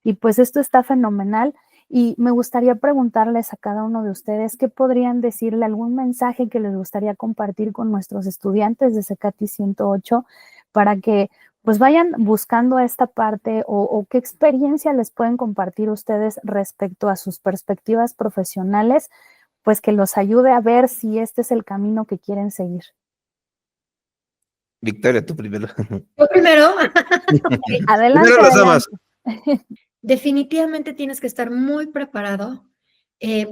Y pues esto está fenomenal. Y me gustaría preguntarles a cada uno de ustedes qué podrían decirle, algún mensaje que les gustaría compartir con nuestros estudiantes de CECATI 108 para que pues vayan buscando esta parte o qué experiencia les pueden compartir ustedes respecto a sus perspectivas profesionales, pues que los ayude a ver si este es el camino que quieren seguir. Victoria, tú primero. Yo primero. Adelante. Primero las damas. Definitivamente tienes que estar muy preparado.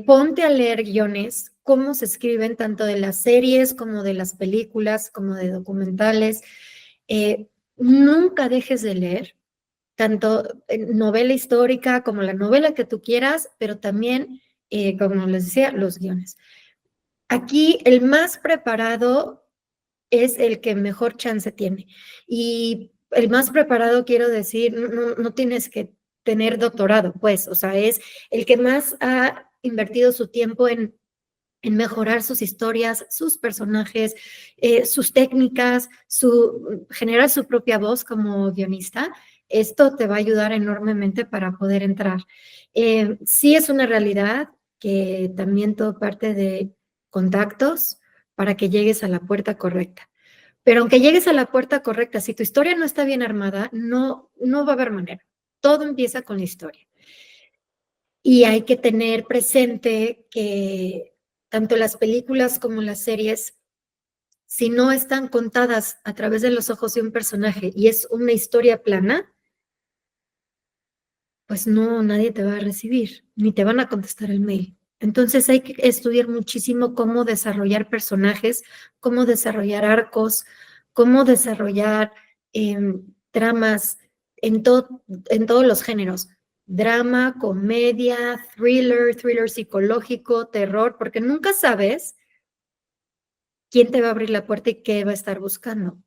Ponte a leer guiones, cómo se escriben tanto de las series como de las películas, como de documentales. Nunca dejes de leer, tanto novela histórica como la novela que tú quieras, pero también, como les decía, los guiones. Aquí el más preparado es el que mejor chance tiene. Y el más preparado, quiero decir, no tienes que tener doctorado, pues, o sea, es el que más ha invertido su tiempo en mejorar sus historias, sus personajes, sus técnicas, generar su propia voz como guionista. Esto te va a ayudar enormemente para poder entrar. Sí es una realidad que también todo parte de contactos para que llegues a la puerta correcta. Pero aunque llegues a la puerta correcta, si tu historia no está bien armada, no va a haber manera. Todo empieza con la historia. Y hay que tener presente que tanto las películas como las series, si no están contadas a través de los ojos de un personaje y es una historia plana, pues no, nadie te va a recibir, ni te van a contestar el mail. Entonces hay que estudiar muchísimo cómo desarrollar personajes, cómo desarrollar arcos, cómo desarrollar tramas en todos los géneros. Drama, comedia, thriller psicológico, terror, porque nunca sabes quién te va a abrir la puerta y qué va a estar buscando.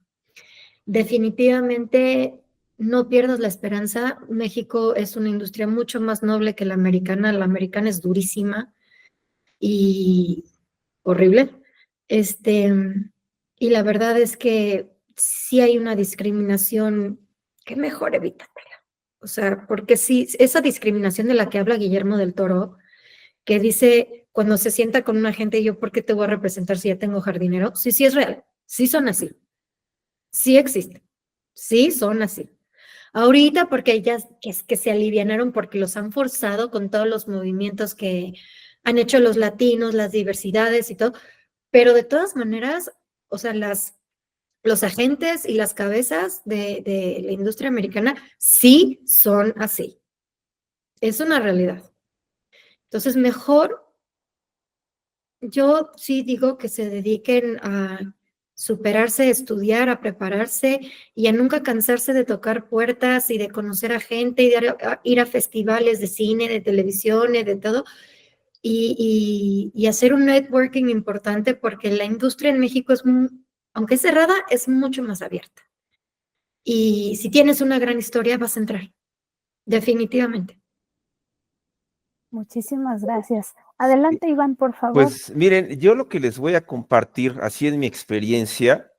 Definitivamente no pierdas la esperanza. México es una industria mucho más noble que la americana. La americana es durísima y horrible. Y la verdad es que sí hay una discriminación que mejor evítatela. O sea, porque sí, esa discriminación de la que habla Guillermo del Toro, que dice, cuando se sienta con una gente, yo, ¿por qué te voy a representar si ya tengo jardinero? Sí, sí es real, sí son así, sí existen, sí son así. Ahorita porque ya que se alivianaron porque los han forzado con todos los movimientos que han hecho los latinos, las diversidades y todo, pero de todas maneras, o sea, los agentes y las cabezas de la industria americana sí son así. Es una realidad. Entonces, mejor, yo sí digo que se dediquen a superarse, a estudiar, a prepararse y a nunca cansarse de tocar puertas y de conocer a gente y de ir a festivales de cine, de televisión, de todo, y hacer un networking importante porque la industria en México es, aunque es cerrada, es mucho más abierta. Y si tienes una gran historia, vas a entrar, definitivamente. Muchísimas gracias. Adelante, Iván, por favor. Pues miren, yo lo que les voy a compartir, así en mi experiencia,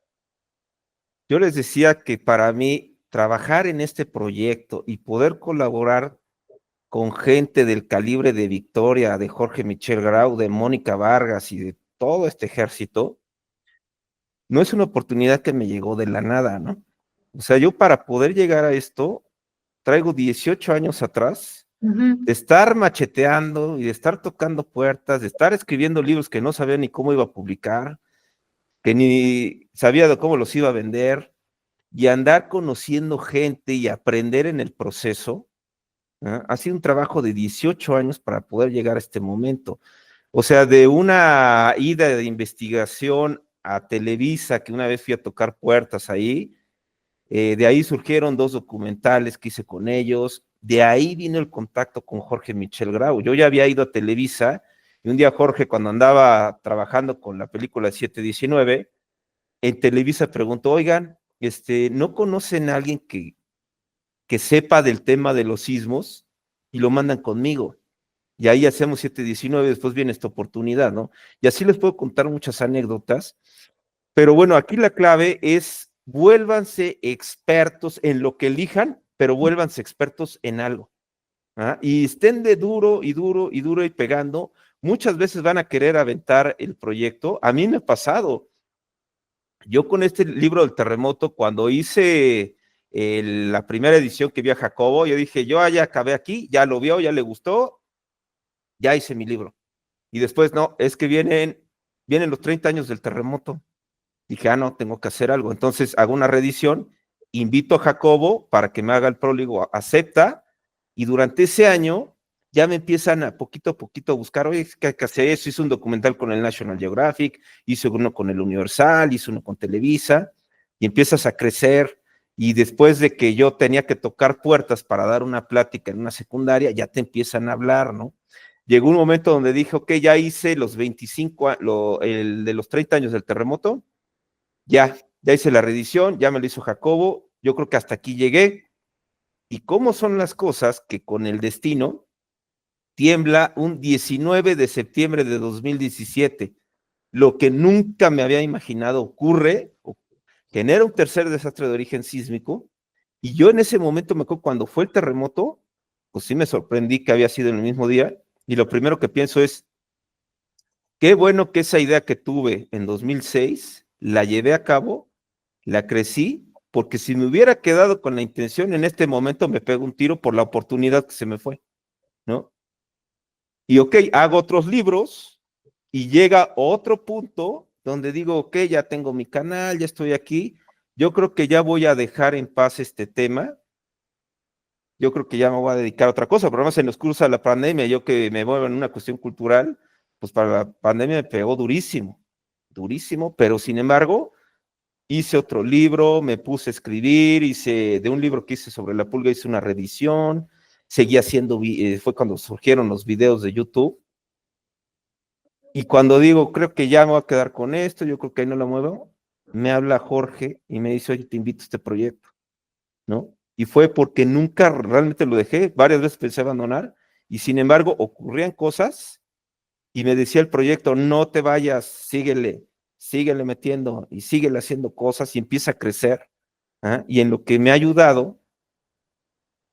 yo les decía que para mí trabajar en este proyecto y poder colaborar con gente del calibre de Victoria, de Jorge Michel Grau, de Mónica Vargas y de todo este ejército, no es una oportunidad que me llegó de la nada, ¿no? O sea, yo para poder llegar a esto, traigo 18 años atrás de estar macheteando y de estar tocando puertas, de estar escribiendo libros que no sabía ni cómo iba a publicar, que ni sabía de cómo los iba a vender, y andar conociendo gente y aprender en el proceso. Ha sido un trabajo de 18 años para poder llegar a este momento. O sea, de una ida de investigación a Televisa, que una vez fui a tocar puertas ahí, de ahí surgieron 2 documentales que hice con ellos, de ahí vino el contacto con Jorge Michel Grau. Yo ya había ido a Televisa, y un día Jorge, cuando andaba trabajando con la película 719, en Televisa preguntó, oigan, ¿no conocen a alguien que sepa del tema de los sismos? Y lo mandan conmigo. Y ahí hacemos 719, después viene esta oportunidad, ¿no? Y así les puedo contar muchas anécdotas, pero bueno, aquí la clave es vuélvanse expertos en lo que elijan, pero vuélvanse expertos en algo. Y estén de duro y duro y duro y pegando. Muchas veces van a querer aventar el proyecto. A mí me ha pasado. Yo con este libro del terremoto, cuando hice la primera edición que vi a Jacobo, yo dije, yo ya acabé aquí, ya lo vio, ya le gustó, ya hice mi libro. Y después, no, es que vienen los 30 años del terremoto. Dije, no, tengo que hacer algo. Entonces hago una reedición, invito a Jacobo para que me haga el prólogo, acepta, y durante ese año ya me empiezan a poquito a buscar, oye, ¿qué hay que hacer eso? Hice un documental con el National Geographic, hice uno con el Universal, hice uno con Televisa, y empiezas a crecer, y después de que yo tenía que tocar puertas para dar una plática en una secundaria, ya te empiezan a hablar, ¿no? Llegó un momento donde dije, ok, ya hice los 25, el de los 30 años del terremoto, ya hice la reedición, ya me lo hizo Jacobo, yo creo que hasta aquí llegué. ¿Y cómo son las cosas que con el destino tiembla un 19 de septiembre de 2017? Lo que nunca me había imaginado ocurre, genera un tercer desastre de origen sísmico, y yo en ese momento me acuerdo cuando fue el terremoto, pues sí me sorprendí que había sido en el mismo día, y lo primero que pienso es, qué bueno que esa idea que tuve en 2006, la llevé a cabo, la crecí, porque si me hubiera quedado con la intención, en este momento me pego un tiro por la oportunidad que se me fue, ¿no? Y ok, hago otros libros y llega otro punto donde digo, ok, ya tengo mi canal, ya estoy aquí, yo creo que ya voy a dejar en paz este tema, yo creo que ya me voy a dedicar a otra cosa, pero además se nos cruza la pandemia, yo que me muevo en una cuestión cultural, pues para la pandemia me pegó durísimo, durísimo, pero sin embargo, hice otro libro, me puse a escribir, hice, de un libro que hice sobre la pulga, hice una reedición, seguí haciendo, fue cuando surgieron los videos de YouTube, y cuando digo, creo que ya me voy a quedar con esto, yo creo que ahí no lo muevo, me habla Jorge y me dice, oye, te invito a este proyecto, ¿no? Y fue porque nunca realmente lo dejé, varias veces pensé abandonar, y sin embargo ocurrían cosas, y me decía el proyecto, no te vayas, síguele metiendo, y síguele haciendo cosas, y empieza a crecer, ¿ah? Y en lo que me ha ayudado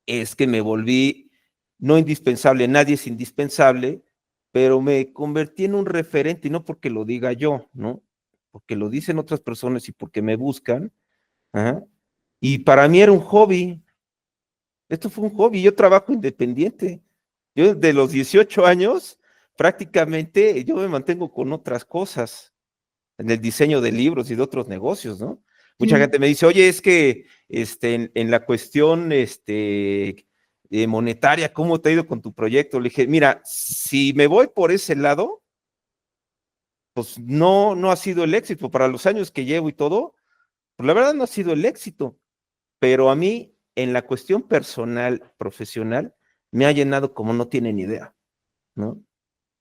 es que me volví no indispensable, nadie es indispensable, pero me convertí en un referente, y no porque lo diga yo, ¿no? Porque lo dicen otras personas y porque me buscan, ¿ah? Y para mí era un hobby, esto fue un hobby, yo trabajo independiente, yo de los 18 años prácticamente yo me mantengo con otras cosas, en el diseño de libros y de otros negocios, ¿no? Mucha gente me dice, oye, es que en la cuestión monetaria, ¿cómo te ha ido con tu proyecto? Le dije, mira, si me voy por ese lado, pues no ha sido el éxito. Para los años que llevo y todo, pues la verdad no ha sido el éxito. Pero a mí, en la cuestión personal, profesional, me ha llenado como no tienen idea, ¿no?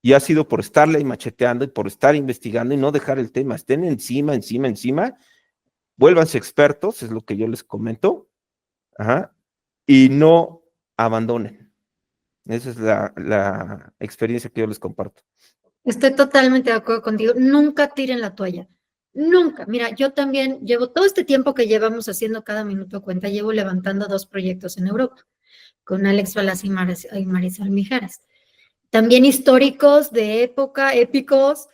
Y ha sido por estarle macheteando y por estar investigando y no dejar el tema. Estén encima, vuélvanse expertos, es lo que yo les comento, ajá, y no abandonen. Esa es la experiencia que yo les comparto. Estoy totalmente de acuerdo contigo. Nunca tiren la toalla. Nunca. Mira, yo también llevo todo este tiempo que llevamos haciendo Cada Minuto Cuenta, llevo levantando 2 proyectos en Europa con Alex Falas y Marisol Mijares. También históricos de época, épicos,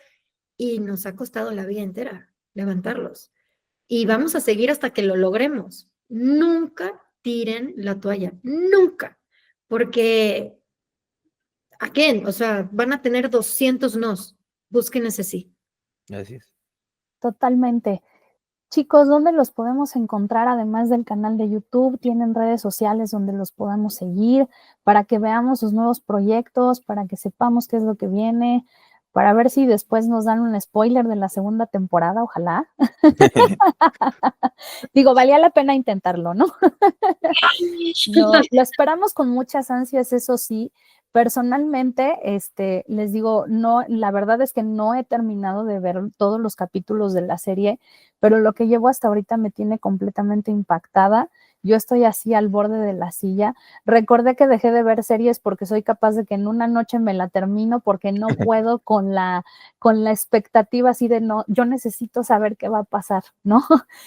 y nos ha costado la vida entera levantarlos. Y vamos a seguir hasta que lo logremos. Nunca tiren la toalla, nunca, porque ¿a quién? O sea, van a tener 200 nos. Busquen ese sí. Así es. Totalmente. Chicos, ¿dónde los podemos encontrar además del canal de YouTube? ¿Tienen redes sociales donde los podamos seguir para que veamos sus nuevos proyectos, para que sepamos qué es lo que viene, para ver si después nos dan un spoiler de la segunda temporada, ojalá? Digo, valía la pena intentarlo, ¿no? Lo esperamos con muchas ansias, eso sí. Personalmente, les digo, no, la verdad es que no he terminado de ver todos los capítulos de la serie, pero lo que llevo hasta ahorita me tiene completamente impactada. Yo estoy así al borde de la silla. Recordé que dejé de ver series porque soy capaz de que en una noche me la termino porque no puedo con la expectativa así de no, yo necesito saber qué va a pasar, ¿no?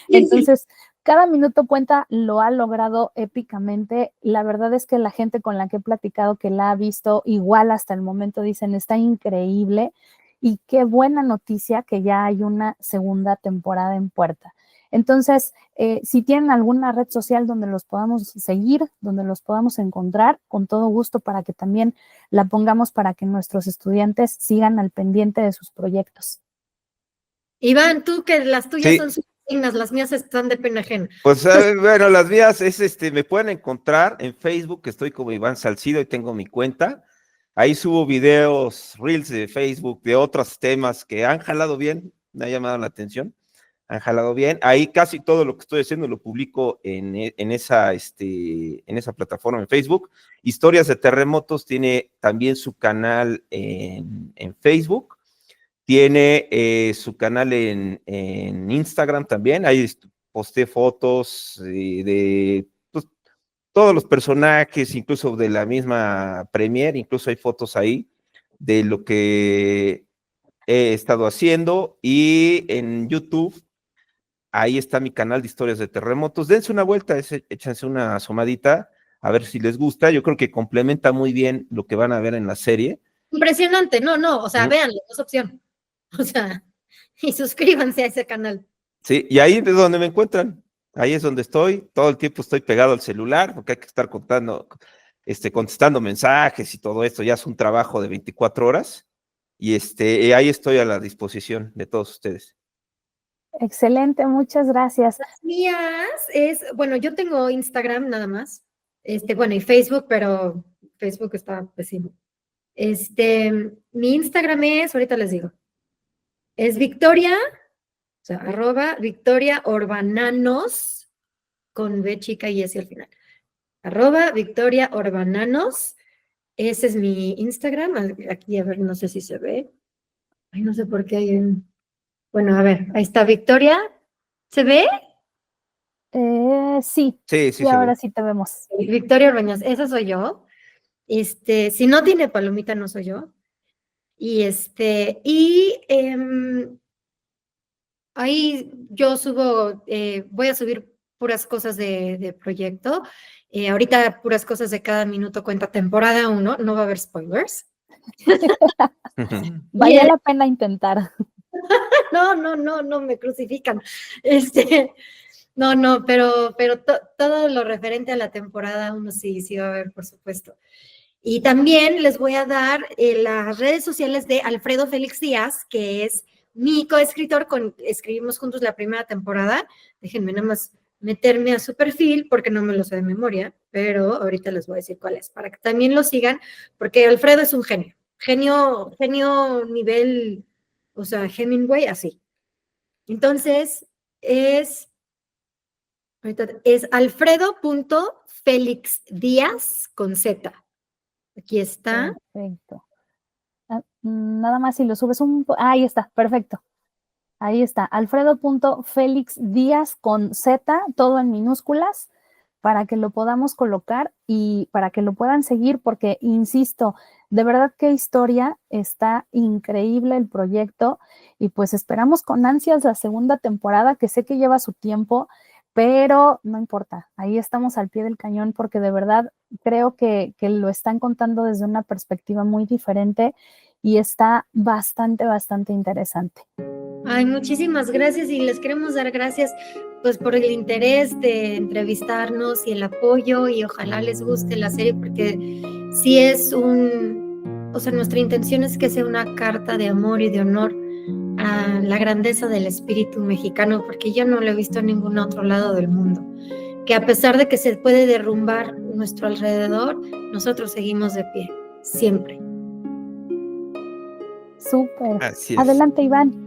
Entonces, Cada Minuto Cuenta lo ha logrado épicamente. La verdad es que la gente con la que he platicado que la ha visto, igual hasta el momento dicen, está increíble. Y qué buena noticia que ya hay una segunda temporada en puerta. Entonces, si tienen alguna red social donde los podamos seguir, donde los podamos encontrar, con todo gusto para que también la pongamos para que nuestros estudiantes sigan al pendiente de sus proyectos. Iván, tú que las tuyas Sí. son sus dignas, las mías están de pena ajena. Pues bueno, las vías es me pueden encontrar en Facebook, estoy como Iván Salcido y tengo mi cuenta. Ahí subo videos, reels de Facebook, de otros temas que han jalado bien, me ha llamado la atención, han jalado bien. Ahí casi todo lo que estoy haciendo lo publico en esa plataforma en Facebook. Historias de Terremotos tiene también su canal en Facebook. Tiene su canal en Instagram también, ahí posté fotos de pues, todos los personajes, incluso de la misma Premiere, incluso hay fotos ahí de lo que he estado haciendo, y en YouTube, ahí está mi canal de historias de terremotos. Dense una vuelta, échense una asomadita, a ver si les gusta. Yo creo que complementa muy bien lo que van a ver en la serie. Impresionante, no, o sea, véanlo, no es opción. O sea, y suscríbanse a ese canal. Sí, y ahí es donde me encuentran. Ahí es donde estoy. Todo el tiempo estoy pegado al celular porque hay que estar contestando mensajes y todo esto. Ya es un trabajo de 24 horas. Y ahí estoy a la disposición de todos ustedes. Excelente, muchas gracias. Las mías bueno, yo tengo Instagram nada más. Bueno, y Facebook, pero Facebook está pésimo. Mi Instagram ahorita les digo, es Victoria, o sea, @Victoria Orbananos, con B chica y S al final. @Victoria Orbananos, ese es mi Instagram. Aquí, a ver, no sé si se ve. Ay, no sé por qué hay un... Bueno, a ver, ahí está Victoria. ¿Se ve? Sí, Sí, ahora sí te vemos. Victoria Orbañaz, esa soy yo. Si no tiene palomita, no soy yo. Y ahí yo subo, voy a subir puras cosas de proyecto. Ahorita puras cosas de Cada Minuto Cuenta temporada 1, no va a haber spoilers. Vale la pena intentar. No, me crucifican. No, pero todo lo referente a la temporada 1 sí va a haber, por supuesto. Y también les voy a dar las redes sociales de Alfredo Félix Díaz, que es mi coescritor, escribimos juntos la primera temporada. Déjenme nada más meterme a su perfil, porque no me lo sé de memoria, pero ahorita les voy a decir cuál es, para que también lo sigan, porque Alfredo es un genio nivel, o sea, Hemingway, así. Entonces, es alfredo.felixdíaz con Z. Aquí está. Perfecto. Nada más si lo subes ahí está, perfecto. Ahí está, alfredo.felixdíaz con Z, todo en minúsculas, para que lo podamos colocar y para que lo puedan seguir, porque, insisto, de verdad qué historia, está increíble el proyecto, y pues esperamos con ansias la segunda temporada, que sé que lleva su tiempo, pero no importa, ahí estamos al pie del cañón, porque de verdad creo que lo están contando desde una perspectiva muy diferente y está bastante interesante. Ay, muchísimas gracias, y les queremos dar gracias pues por el interés de entrevistarnos y el apoyo, y ojalá les guste la serie, porque sí es o sea, nuestra intención es que sea una carta de amor y de honor a la grandeza del espíritu mexicano, porque yo no lo he visto en ningún otro lado del mundo, que a pesar de que se puede derrumbar nuestro alrededor, nosotros seguimos de pie, siempre. Súper. Así es. Adelante, Iván.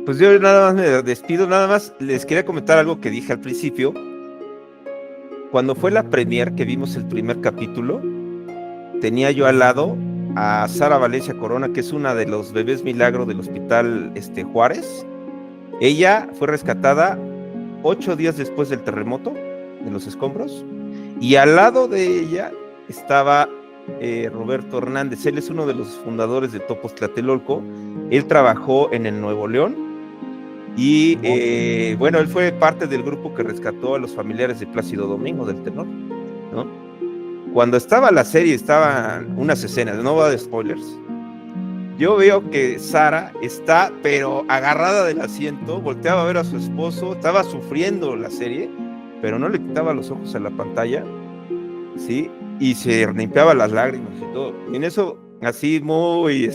Pues yo nada más me despido, nada más les quería comentar algo que dije al principio. Cuando fue la premier que vimos el primer capítulo, tenía yo al lado a Sara Valencia Corona, que es una de los bebés milagro del hospital Juárez. Ella fue rescatada 8 días después del terremoto, de los escombros, y al lado de ella estaba Roberto Hernández. Él es uno de los fundadores de Topos Tlatelolco. Él trabajó en el Nuevo León y bueno, él fue parte del grupo que rescató a los familiares de Plácido Domingo, del tenor, ¿no? Cuando estaba la serie, estaban unas escenas, no voy a dar spoilers, yo veo que Sara está pero agarrada del asiento, volteaba a ver a su esposo, estaba sufriendo la serie, pero no le quitaba los ojos a la pantalla, ¿sí? Y se limpiaba las lágrimas y todo. Y en eso, así muy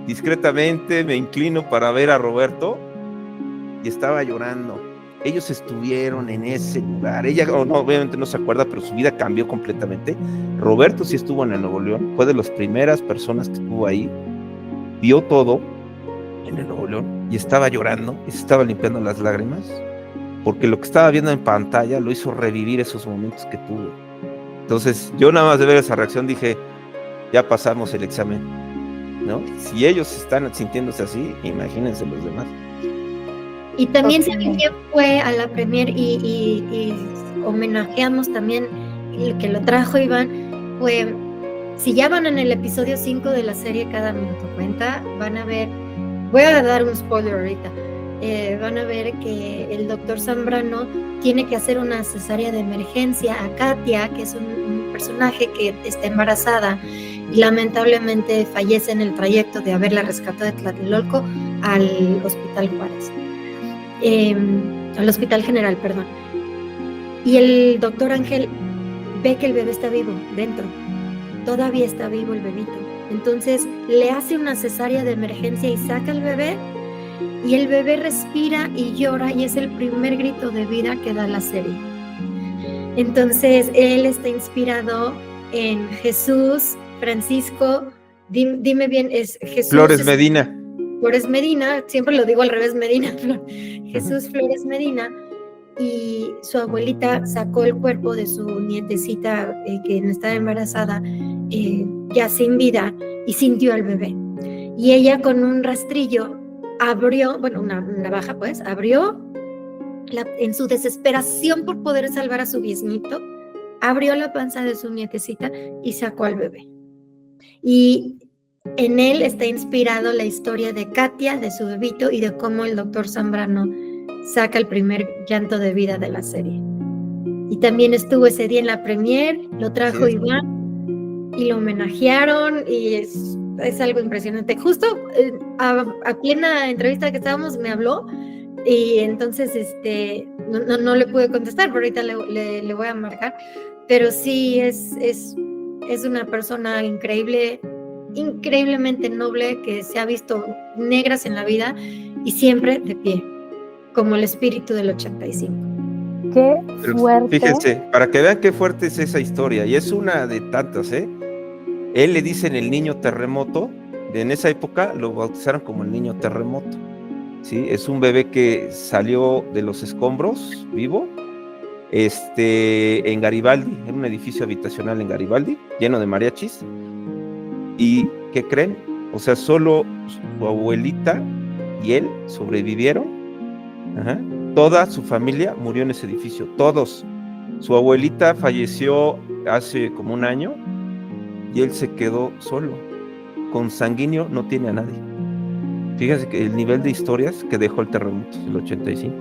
discretamente, me inclino para ver a Roberto y estaba llorando. Ellos estuvieron en ese lugar. Ella, no, obviamente no se acuerda, pero su vida cambió completamente. Roberto sí estuvo en el Nuevo León, fue de las primeras personas que estuvo ahí, vio todo en el Nuevo León y estaba llorando y se estaba limpiando las lágrimas, porque lo que estaba viendo en pantalla lo hizo revivir esos momentos que tuvo. Entonces, yo nada más de ver esa reacción dije, ya pasamos el examen, ¿no? Si ellos están sintiéndose así, imagínense los demás. Y también si Totalmente. alguien fue a la premier y homenajeamos también lo que lo trajo Iván, fue, si ya van en el episodio 5 de la serie Cada Minuto Cuenta, van a ver, voy a dar un spoiler ahorita, van a ver que el doctor Zambrano tiene que hacer una cesárea de emergencia a Katia, que es un personaje que está embarazada y lamentablemente fallece en el trayecto de haberla rescatado de Tlatelolco al Hospital Juárez. Al Hospital General, perdón. Y el doctor Ángel ve que el bebé está vivo dentro, todavía está vivo el bebito. Entonces le hace una cesárea de emergencia y saca al bebé, y el bebé respira y llora, y es el primer grito de vida que da la serie. Entonces él está inspirado en Jesús, Francisco, dime bien, es Jesús Flores Medina. Flores Medina, siempre lo digo al revés, Medina, Jesús Flores Medina, y su abuelita sacó el cuerpo de su nietecita que estaba embarazada, ya sin vida, y sintió al bebé. Y ella con un rastrillo abrió, bueno, una navaja pues, abrió, en su desesperación por poder salvar a su bisnieto, abrió la panza de su nietecita y sacó al bebé. Y en él está inspirado la historia de Katia, de su bebito, y de cómo el doctor Zambrano saca el primer llanto de vida de la serie. Y también estuvo ese día en la premier, lo trajo Iván y lo homenajearon, y es algo impresionante. Justo a plena entrevista que estábamos me habló, y entonces no le pude contestar, pero ahorita le voy a marcar. Pero sí es una persona increíble, increíblemente noble, que se ha visto negras en la vida y siempre de pie, como el espíritu del 85. Qué fuerte. Fíjense, para que vean qué fuerte es esa historia, y es una de tantas, Él le dicen el niño terremoto, en esa época lo bautizaron como el niño terremoto, ¿sí? Es un bebé que salió de los escombros vivo, en Garibaldi, en un edificio habitacional en Garibaldi, lleno de mariachis. ¿Y qué creen? O sea, solo su abuelita y él sobrevivieron. Ajá. Toda su familia murió en ese edificio, todos. Su abuelita falleció hace como un año y él se quedó solo. Consanguíneo, no tiene a nadie. Fíjense que el nivel de historias que dejó el terremoto del 85.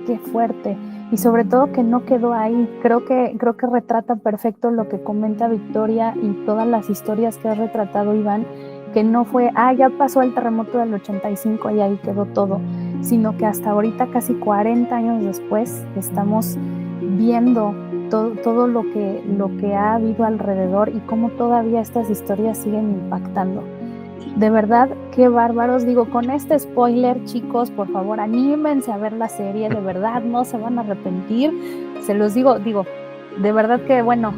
Qué fuerte. Y sobre todo que no quedó ahí. Creo que retrata perfecto lo que comenta Victoria y todas las historias que ha retratado Iván, que no fue, ya pasó el terremoto del 85 y ahí quedó todo, sino que hasta ahorita, casi 40 años después, estamos viendo todo lo que ha habido alrededor y cómo todavía estas historias siguen impactando. De verdad, qué bárbaros. Digo, con este spoiler, chicos, por favor, anímense a ver la serie, de verdad, no se van a arrepentir. Se los digo, de verdad que, bueno,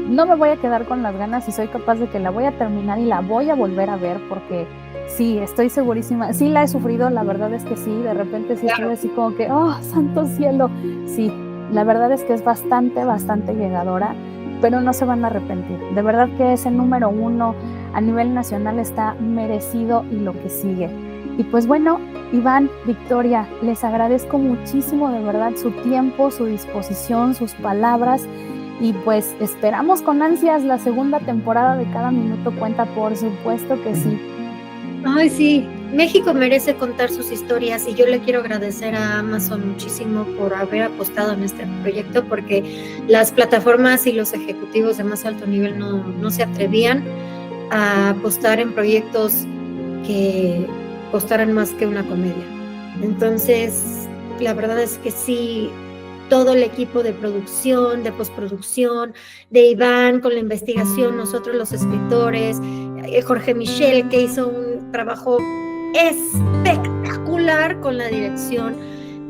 no me voy a quedar con las ganas y soy capaz de que la voy a terminar y la voy a volver a ver, porque sí, estoy segurísima, sí la he sufrido, la verdad es que sí, de repente sí estoy así como que, ¡oh, santo cielo! Sí, la verdad es que es bastante llegadora, pero no se van a arrepentir. De verdad que ese número 1 a nivel nacional está merecido y lo que sigue. Y pues bueno, Iván, Victoria, les agradezco muchísimo de verdad su tiempo, su disposición, sus palabras, y pues esperamos con ansias la segunda temporada de Cada Minuto Cuenta, por supuesto que sí. Ay, sí, México merece contar sus historias, y yo le quiero agradecer a Amazon muchísimo por haber apostado en este proyecto, porque las plataformas y los ejecutivos de más alto nivel no se atrevían a apostar en proyectos que costaran más que una comedia. Entonces, la verdad es que sí, todo el equipo de producción, de postproducción, de Iván con la investigación, nosotros los escritores, Jorge Michel, que hizo un trabajo espectacular con la dirección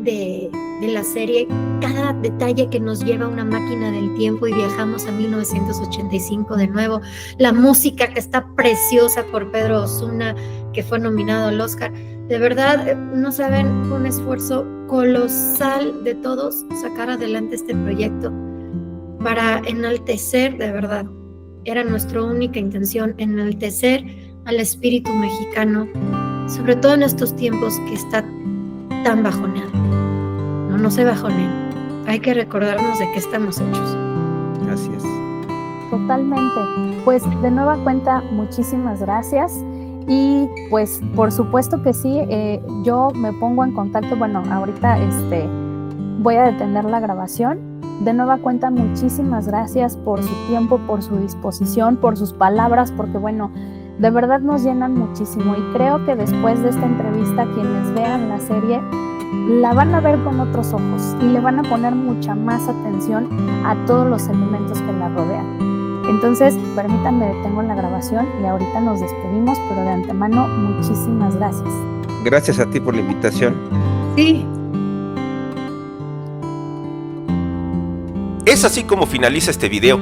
de la serie, cada detalle que nos lleva a una máquina del tiempo y viajamos a 1985 de nuevo, la música que está preciosa por Pedro Osuna, que fue nominado al Oscar. De verdad, no saben, un esfuerzo colosal de todos sacar adelante este proyecto para enaltecer, de verdad, era nuestra única intención, enaltecer al espíritu mexicano, sobre todo en estos tiempos que está tan bajoneado. No se bajoneen. Hay que recordarnos de qué estamos hechos. Así es. Totalmente. Pues de nueva cuenta, muchísimas gracias. Y pues por supuesto que sí, yo me pongo en contacto, bueno, ahorita voy a detener la grabación. De nueva cuenta, muchísimas gracias por su tiempo, por su disposición, por sus palabras, porque bueno, de verdad nos llenan muchísimo y creo que después de esta entrevista quienes vean la serie la van a ver con otros ojos y le van a poner mucha más atención a todos los elementos que la rodean. Entonces, permítanme, detengo la grabación y ahorita nos despedimos, pero de antemano, muchísimas gracias. Gracias a ti por la invitación. Sí. Es así como finaliza este video.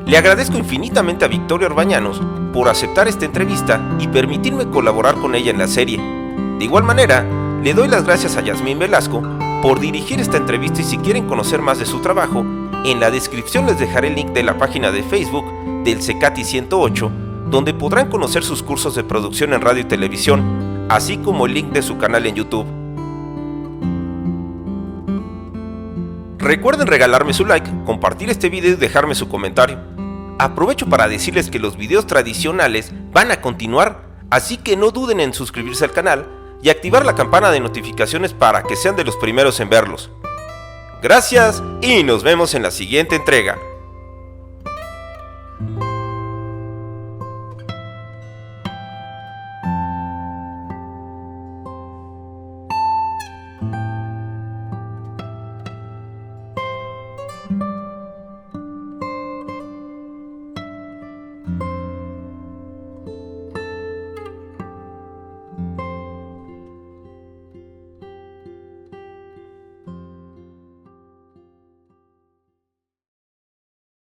Le agradezco infinitamente a Victoria Orbañanos por aceptar esta entrevista y permitirme colaborar con ella en la serie. De igual manera, le doy las gracias a Yasmín Velasco por dirigir esta entrevista y si quieren conocer más de su trabajo, en la descripción les dejaré el link de la página de Facebook del CECATI 108, donde podrán conocer sus cursos de producción en radio y televisión, así como el link de su canal en YouTube. Recuerden regalarme su like, compartir este video y dejarme su comentario. Aprovecho para decirles que los videos tradicionales van a continuar, así que no duden en suscribirse al canal y activar la campana de notificaciones para que sean de los primeros en verlos. Gracias y nos vemos en la siguiente entrega.